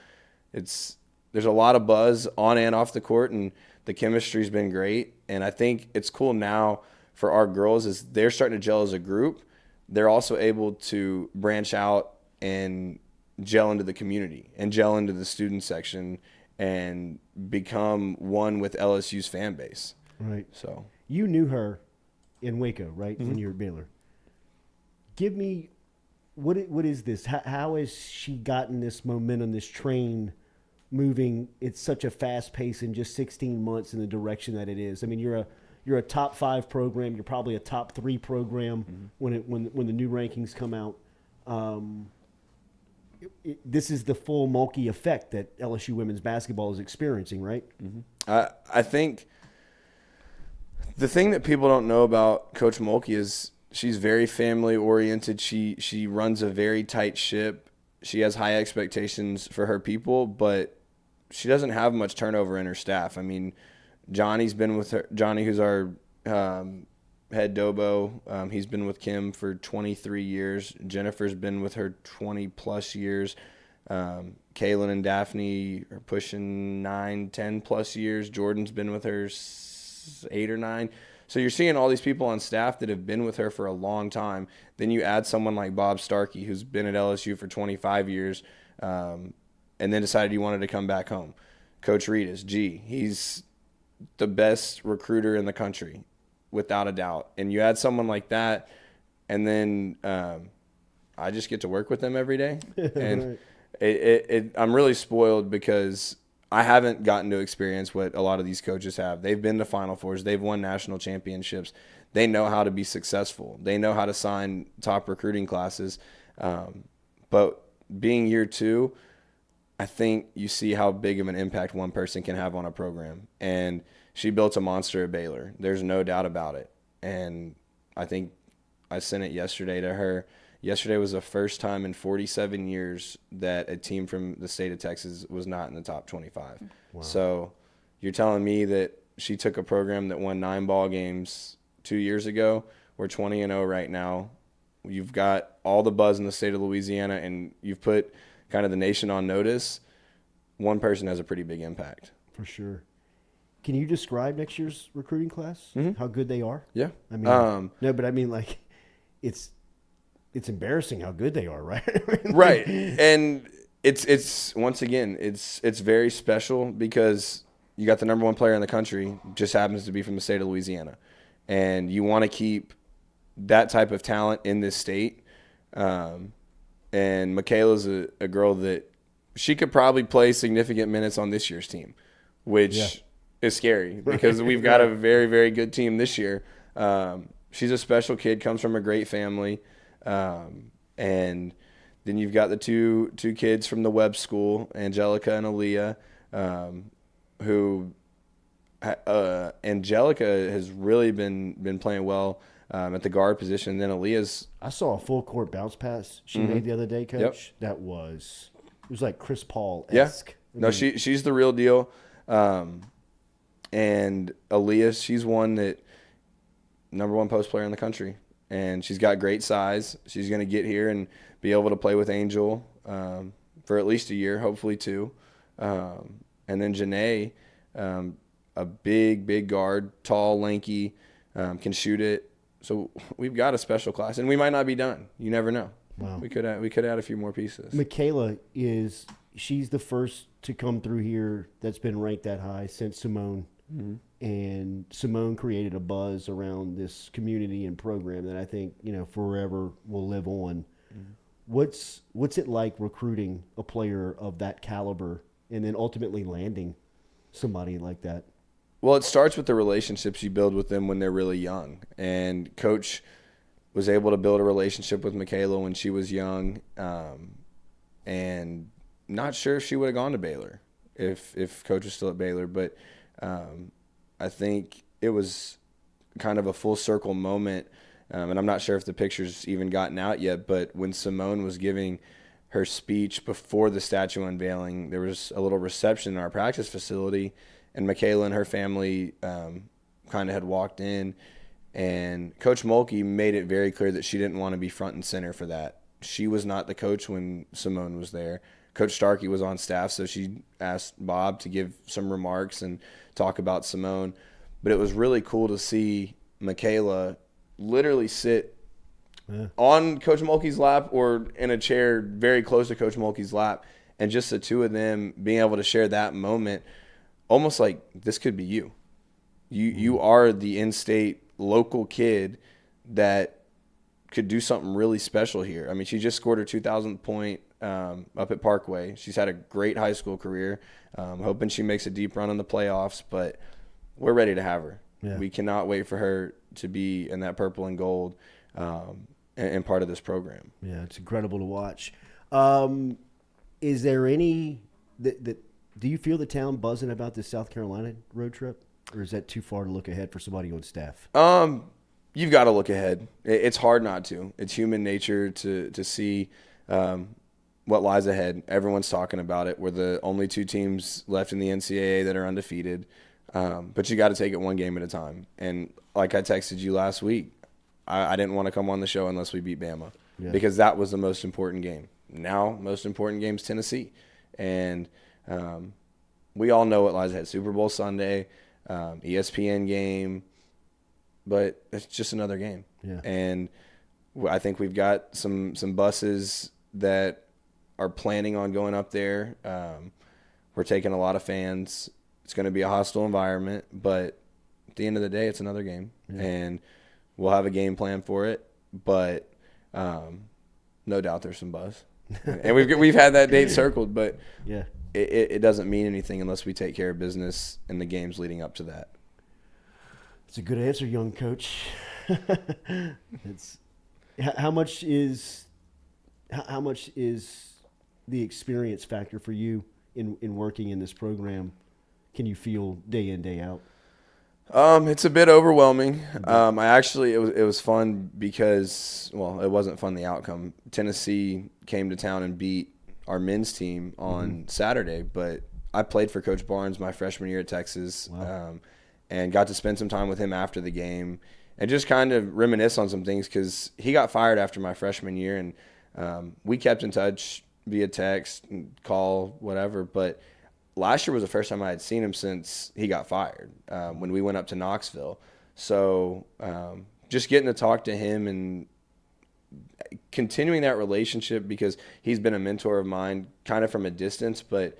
there's a lot of buzz on and off the court, and the chemistry's been great. And I think it's cool now for our girls is they're starting to gel as a group. They're also able to branch out and gel into the community and gel into the student section and become one with LSU's fan base. Right. So you knew her in Waco, right? When you were at Baylor. Give me what is this? How has she gotten this momentum, this train moving? It's such a fast pace in just 16 months in the direction that it is. You're a top 5 program. You're probably a top 3 program when the new rankings come out. This is the full Mulkey effect that LSU women's basketball is experiencing, right? I think the thing that people don't know about Coach Mulkey is she's very family oriented. She runs a very tight ship. She has high expectations for her people, but she doesn't have much turnover in her staff. Johnny's been with her. Johnny, who's our head Dobo, he's been with Kim for 23 years. Jennifer's been with her 20-plus years. Kaylin and Daphne are pushing 9, 10-plus years. Jordan's been with her 8 or 9. So you're seeing all these people on staff that have been with her for a long time. Then you add someone like Bob Starkey, who's been at LSU for 25 years, and then decided he wanted to come back home. Coach Reedus, he's the best recruiter in the country, without a doubt. And you add someone like that, and then I just get to work with them every day. And I'm really spoiled because I haven't gotten to experience what a lot of these coaches have. They've been to Final Fours. They've won national championships. They know how to be successful. They know how to sign top recruiting classes. But being year 2, I think you see how big of an impact one person can have on a program. And she built a monster at Baylor. There's no doubt about it. And I think I sent it yesterday to her. Yesterday was the first time in 47 years that a team from the state of Texas was not in the top 25. Wow. So you're telling me that she took a program that won 9 ball games 2 years ago. We're 20-0 right now. You've got all the buzz in the state of Louisiana, and you've put kind of the nation on notice. One person has a pretty big impact. For sure. Can you describe next year's recruiting class? Mm-hmm. How good they are? Yeah. I mean, no, but I mean, like, it's embarrassing how good they are, right? Right. And it's once again, it's very special because you got the number 1 player in the country, just happens to be from the state of Louisiana. And you want to keep that type of talent in this state. And Michaela's a girl that she could probably play significant minutes on this year's team, which is scary because we've got a very, very good team this year. She's a special kid, comes from a great family. And then you've got the two kids from the Webb School, Angelica and Aaliyah, who Angelica has really been playing well at the guard position. Then Aaliyah's. I saw a full court bounce pass she made the other day, Coach. Yep. That was like Chris Paul-esque. Yeah. No, she's the real deal. And Aaliyah, she's one that number 1 post player in the country. And she's got great size. She's going to get here and be able to play with Angel for at least a year, hopefully 2. And then Janae, a big guard, tall, lanky, can shoot it. So we've got a special class, and we might not be done. You never know. Wow. We could add a few more pieces. Michaela she's the first to come through here that's been ranked that high since Simone. Mm-hmm. And Simone created a buzz around this community and program that I think, forever will live on. Mm-hmm. What's it like recruiting a player of that caliber and then ultimately landing somebody like that? Well, it starts with the relationships you build with them when they're really young. And Coach was able to build a relationship with Michaela when she was young, and not sure if she would have gone to Baylor if Coach was still at Baylor. But I think it was kind of a full circle moment, and I'm not sure if the picture's even gotten out yet, but when Simone was giving her speech before the statue unveiling, there was a little reception in our practice facility, and Michaela and her family kind of had walked in, and Coach Mulkey made it very clear that she didn't want to be front and center for that. She was not the coach when Simone was there. Coach Starkey was on staff, so she asked Bob to give some remarks and talk about Simone. But it was really cool to see Michaela literally sit on Coach Mulkey's lap or in a chair very close to Coach Mulkey's lap, and just the two of them being able to share that moment, almost like this could be you. You are the in-state local kid that could do something really special here. I mean, she just scored her 2,000th point up at Parkway. She's had a great high school career. Hoping she makes a deep run in the playoffs, but we're ready to have her. Yeah. We cannot wait for her to be in that purple and gold and part of this program. Yeah, it's incredible to watch. Is there any do you feel the town buzzing about this South Carolina road trip, or is that too far to look ahead for somebody on staff? You've got to look ahead. It's hard not to. It's human nature to see what lies ahead. Everyone's talking about it. We're the only 2 teams left in the NCAA that are undefeated. But you got to take it one game at a time. And like I texted you last week, I didn't want to come on the show unless we beat Bama because that was the most important game. Now, most important game is Tennessee. And we all know what lies ahead. Super Bowl Sunday, ESPN game, but it's just another game. Yeah. And I think we've got some buses that are planning on going up there. We're taking a lot of fans. It's going to be a hostile environment, but at the end of the day, it's another game. Yeah. And we'll have a game plan for it, but no doubt there's some buzz. And we've had that date circled, but yeah, it doesn't mean anything unless we take care of business in the games leading up to that. It's a good answer, young coach. It's how much is the experience factor for you in working in this program can you feel day in, day out? It's a bit overwhelming. It was fun because, well, it wasn't fun, the outcome. Tennessee came to town and beat our men's team on Saturday, but I played for Coach Barnes my freshman year at Texas. Wow. And got to spend some time with him after the game and just kind of reminisce on some things because he got fired after my freshman year, and we kept in touch via text, and call, whatever. But last year was the first time I had seen him since he got fired when we went up to Knoxville. So just getting to talk to him and continuing that relationship because he's been a mentor of mine kind of from a distance, but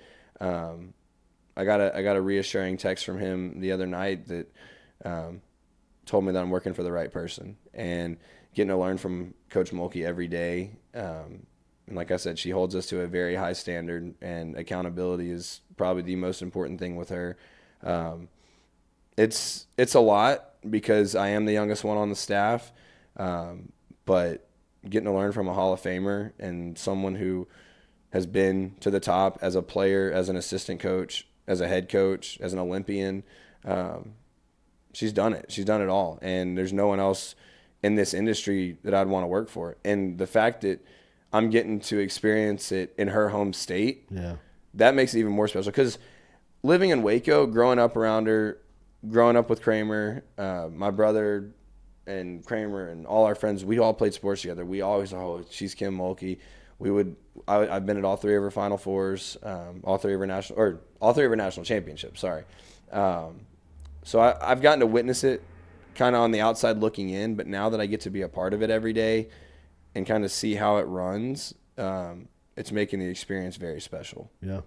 I got a reassuring text from him the other night that told me that I'm working for the right person and getting to learn from Coach Mulkey every day. And like I said, she holds us to a very high standard, and accountability is probably the most important thing with her. It's a lot because I am the youngest one on the staff, but getting to learn from a Hall of Famer and someone who has been to the top as a player, as an assistant coach, as a head coach, as an Olympian. She's done it. She's done it all. And there's no one else in this industry that I'd want to work for. And the fact that I'm getting to experience it in her home state, that makes it even more special. Because living in Waco, growing up around her, growing up with Kramer, my brother and Kramer and all our friends, we all played sports together. We always, she's Kim Mulkey. I've been at all three of her Final Fours, all three of her national championships. Sorry. So I've gotten to witness it, kind of on the outside looking in. But now that I get to be a part of it every day, and kind of see how it runs, it's making the experience very special. Yeah.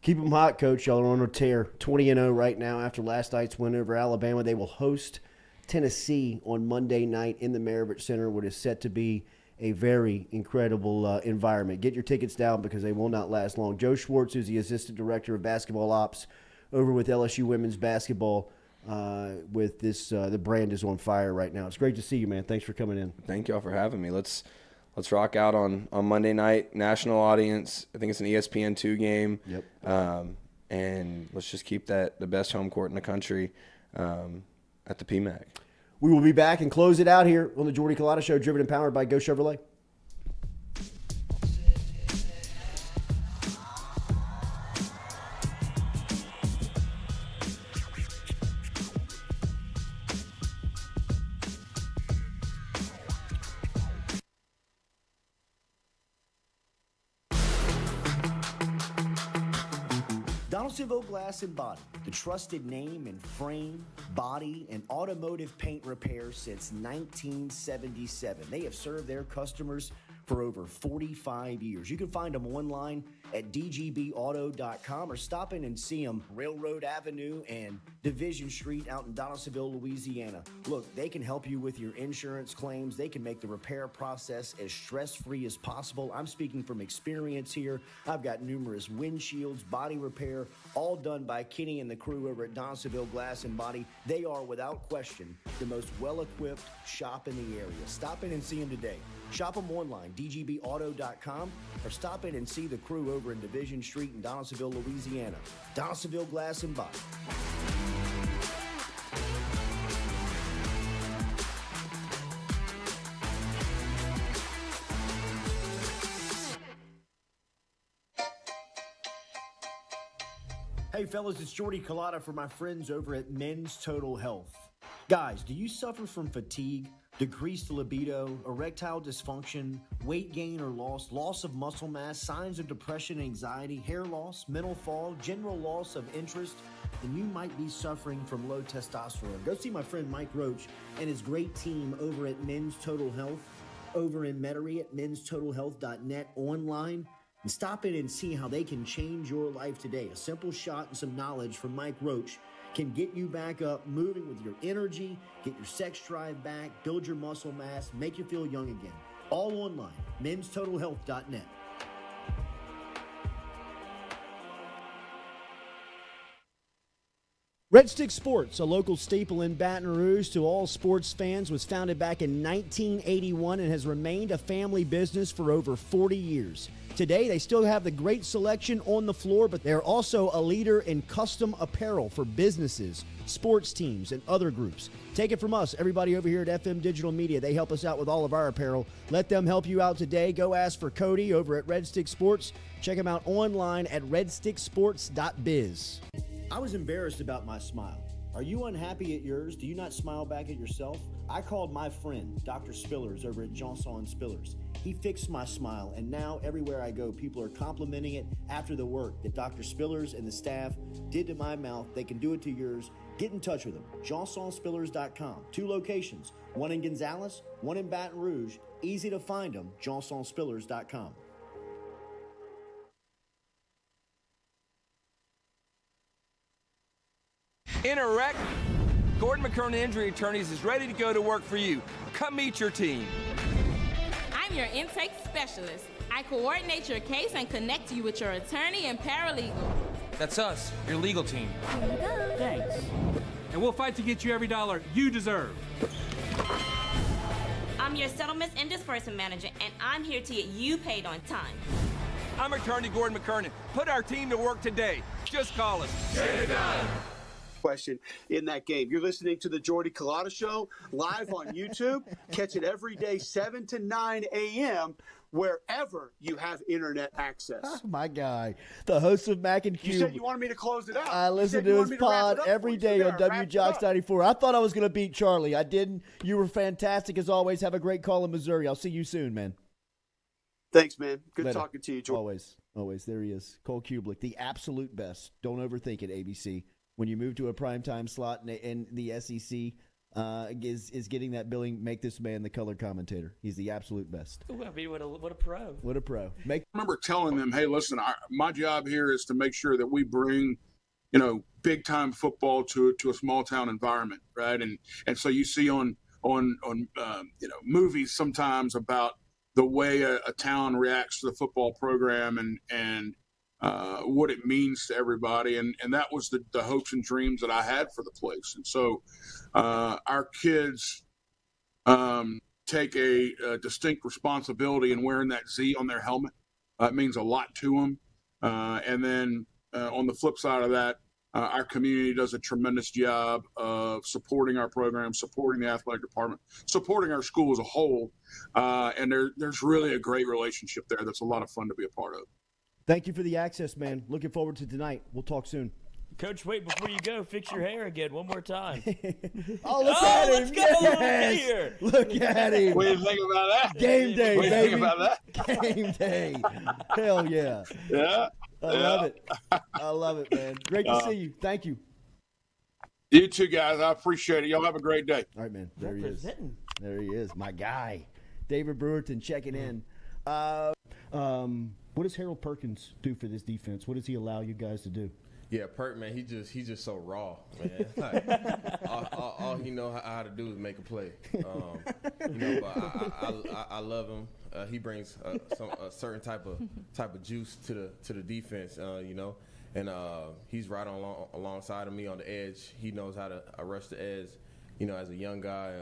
Keep them hot, Coach. Y'all are on a tear. 20-0 right now after last night's win over Alabama. They will host Tennessee on Monday night in the Maravich Center, what is set to be a very incredible environment. Get your tickets down because they will not last long. Joe Schwartz, who's the Assistant Director of Basketball Ops over with LSU Women's Basketball, with this, the brand is on fire right now. It's great to see you, man. Thanks for coming in. Thank y'all for having me. Let's rock out on Monday night, national audience. I think it's an ESPN2 game. Yep. And let's just keep the best home court in the country at the PMAC. We will be back and close it out here on the Jordy Culotta Show, driven and powered by Go Chevrolet. Donaldsonville Glass and Body, the trusted name in frame, body, and automotive paint repair since 1977. They have served their customers for over 45 years. You can find them online at dgbauto.com or stop in and see them Railroad Avenue and Division Street out in Donaldsonville, Louisiana. Look, they can help you with your insurance claims. They can make the repair process as stress-free as possible. I'm speaking from experience here. I've got numerous windshields, body repair, all done by Kenny and the crew over at Donaldsonville Glass and Body. They are, without question, the most well-equipped shop in the area. Stop in and see them today. Shop them online, dgbauto.com, or stop in and see the crew over in Division Street in Donaldsonville, Louisiana. Donaldsonville Glass and Body. Hey fellas, it's Jordy Culotta for my friends over at Men's Total Health. Guys, do you suffer from fatigue, decreased libido, erectile dysfunction, weight gain or loss of muscle mass, signs of depression, anxiety, hair loss, mental fog, general loss of interest? Then you might be suffering from low testosterone. Go see my friend Mike Roach and his great team over at Men's Total Health, over in Metairie at menstotalhealth.net online. And stop in and see how they can change your life today. A simple shot and some knowledge from Mike Roach can get you back up, moving with your energy, get your sex drive back, build your muscle mass, make you feel young again. All online, menstotalhealth.net. Red Stick Sports, a local staple in Baton Rouge to all sports fans, was founded back in 1981 and has remained a family business for over 40 years. Today, they still have the great selection on the floor, but they're also a leader in custom apparel for businesses, sports teams, and other groups. Take it from us, everybody over here at FM Digital Media. They help us out with all of our apparel. Let them help you out today. Go ask for Cody over at Red Stick Sports. Check him out online at redsticksports.biz. I was embarrassed about my smile. Are you unhappy at yours? Do you not smile back at yourself? I called my friend, Dr. Spillers, over at Johnson Spillers. He fixed my smile, and now everywhere I go, people are complimenting it after the work that Dr. Spillers and the staff did to my mouth. They can do it to yours. Get in touch with them. JohnsonSpillers.com. 2 locations, one in Gonzales, one in Baton Rouge. Easy to find them, JohnsonSpillers.com. In a wreck, Gordon McKernan Injury Attorneys is ready to go to work for you. Come meet your team. I'm your intake specialist. I coordinate your case and connect you with your attorney and paralegal. That's us, your legal team. Thanks. And we'll fight to get you every dollar you deserve. I'm your settlements and disbursement manager, and I'm here to get you paid on time. I'm attorney Gordon McKernan. Put our team to work today. Just call us. Get it done. Question in that game. You're listening to the Jordy Culotta Show live on YouTube. Catch it every day, 7 to 9 a.m., wherever you have internet access. Oh, my guy, the host of Mac and Cube. You said you wanted me to close it out. I listen to his pod every day on WJOX 94. I thought I was going to beat Charlie. I didn't. You were fantastic as always. Have a great call in Missouri. I'll see you soon, man. Thanks, man. Good Later. talking to you, Jordy. Always. There he is. Cole Kubelik, the absolute best. Don't overthink it, ABC. When you move to a primetime slot and the SEC is getting that billing, make this man the color commentator. He's the absolute best. Ooh, I mean, what a pro. What a pro. I remember telling them, hey, listen, my job here is to make sure that we bring, big time football to a small town environment, right? And so you see on movies sometimes about the way a town reacts to the football program and what it means to everybody. And that was the hopes and dreams that I had for the place. And so our kids take a distinct responsibility in wearing that Z on their helmet. It means a lot to them. And then on the flip side of that, our community does a tremendous job of supporting our program, supporting the athletic department, supporting our school as a whole. And there's really a great relationship there that's a lot of fun to be a part of. Thank you for the access, man. Looking forward to tonight. We'll talk soon. Coach, wait, before you go, fix your hair again one more time. Look at him. Let's go here. Look at him. What do you think about that? Game day, what do you baby. think about that? Game day. Hell yeah. Yeah. I love it. I love it, man. Great to see you. Thank you. You too, guys. I appreciate it. Y'all have a great day. All right, man. There he is. There he is. My guy. David Brewerton checking in. What does Harold Perkins do for this defense? What does he allow you guys to do? Yeah, Perk, man, he's just so raw, man. Like, all he know how to do is make a play. But I love him. He brings a certain type of juice to the defense, and he's right alongside of me on the edge. He knows how to rush the edge. As a young guy,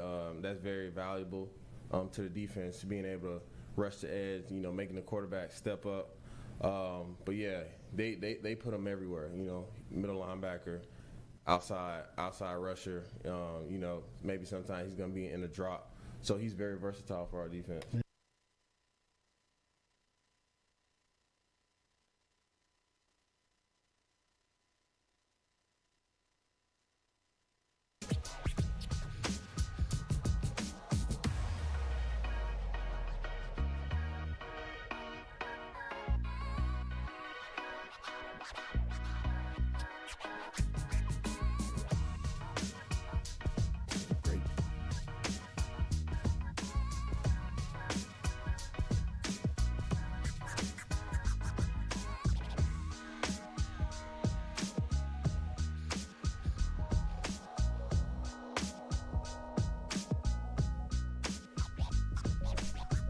that's very valuable to the defense, being able to rush the edge, making the quarterback step up. But yeah, they put him everywhere, middle linebacker, outside rusher, maybe sometimes he's going to be in a drop. So he's very versatile for our defense.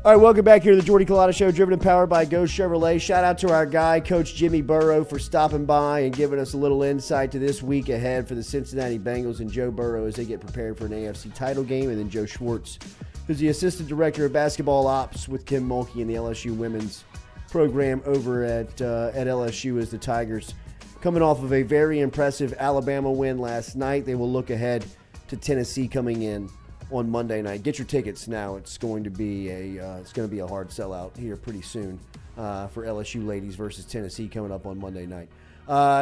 All right, welcome back here to the Jordy Culotta Show, driven and powered by Go Chevrolet. Shout out to our guy, Coach Jimmy Burrow, for stopping by and giving us a little insight to this week ahead for the Cincinnati Bengals and Joe Burrow as they get prepared for an AFC title game. And then Joe Schwartz, who's the Assistant Director of Basketball Ops with Kim Mulkey and the LSU women's program over at LSU as the Tigers, coming off of a very impressive Alabama win last night. They will look ahead to Tennessee coming in on Monday night. Get your tickets now. It's going to be a hard sellout here pretty soon for LSU ladies versus Tennessee coming up on Monday night.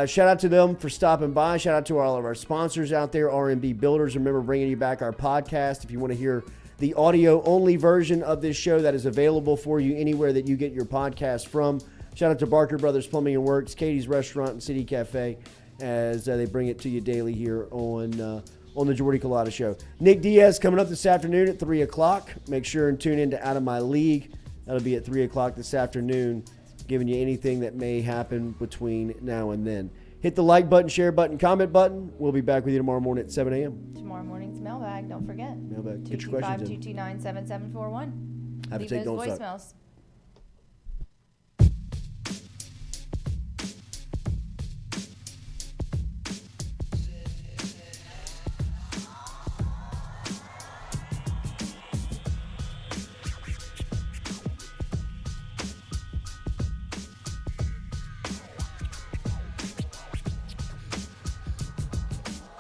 Shout out to them for stopping by. Shout out to all of our sponsors out there, R&B Builders. Remember, bringing you back our podcast. If you want to hear the audio-only version of this show, that is available for you anywhere that you get your podcast from. Shout out to Barker Brothers Plumbing and Works, Katie's Restaurant and City Cafe, as they bring it to you daily here on the Jordy Culotta Show. Nick Diaz coming up this afternoon at 3 o'clock. Make sure and tune in to Out of My League. That'll be at 3 o'clock this afternoon, giving you anything that may happen between now and then. Hit the like button, share button, comment button. We'll be back with you tomorrow morning at 7 a.m. Tomorrow morning's mailbag. Don't forget. Mailbag. Get your questions in. 225-229-7741. Have a Leave take, those don't suck. voicemails.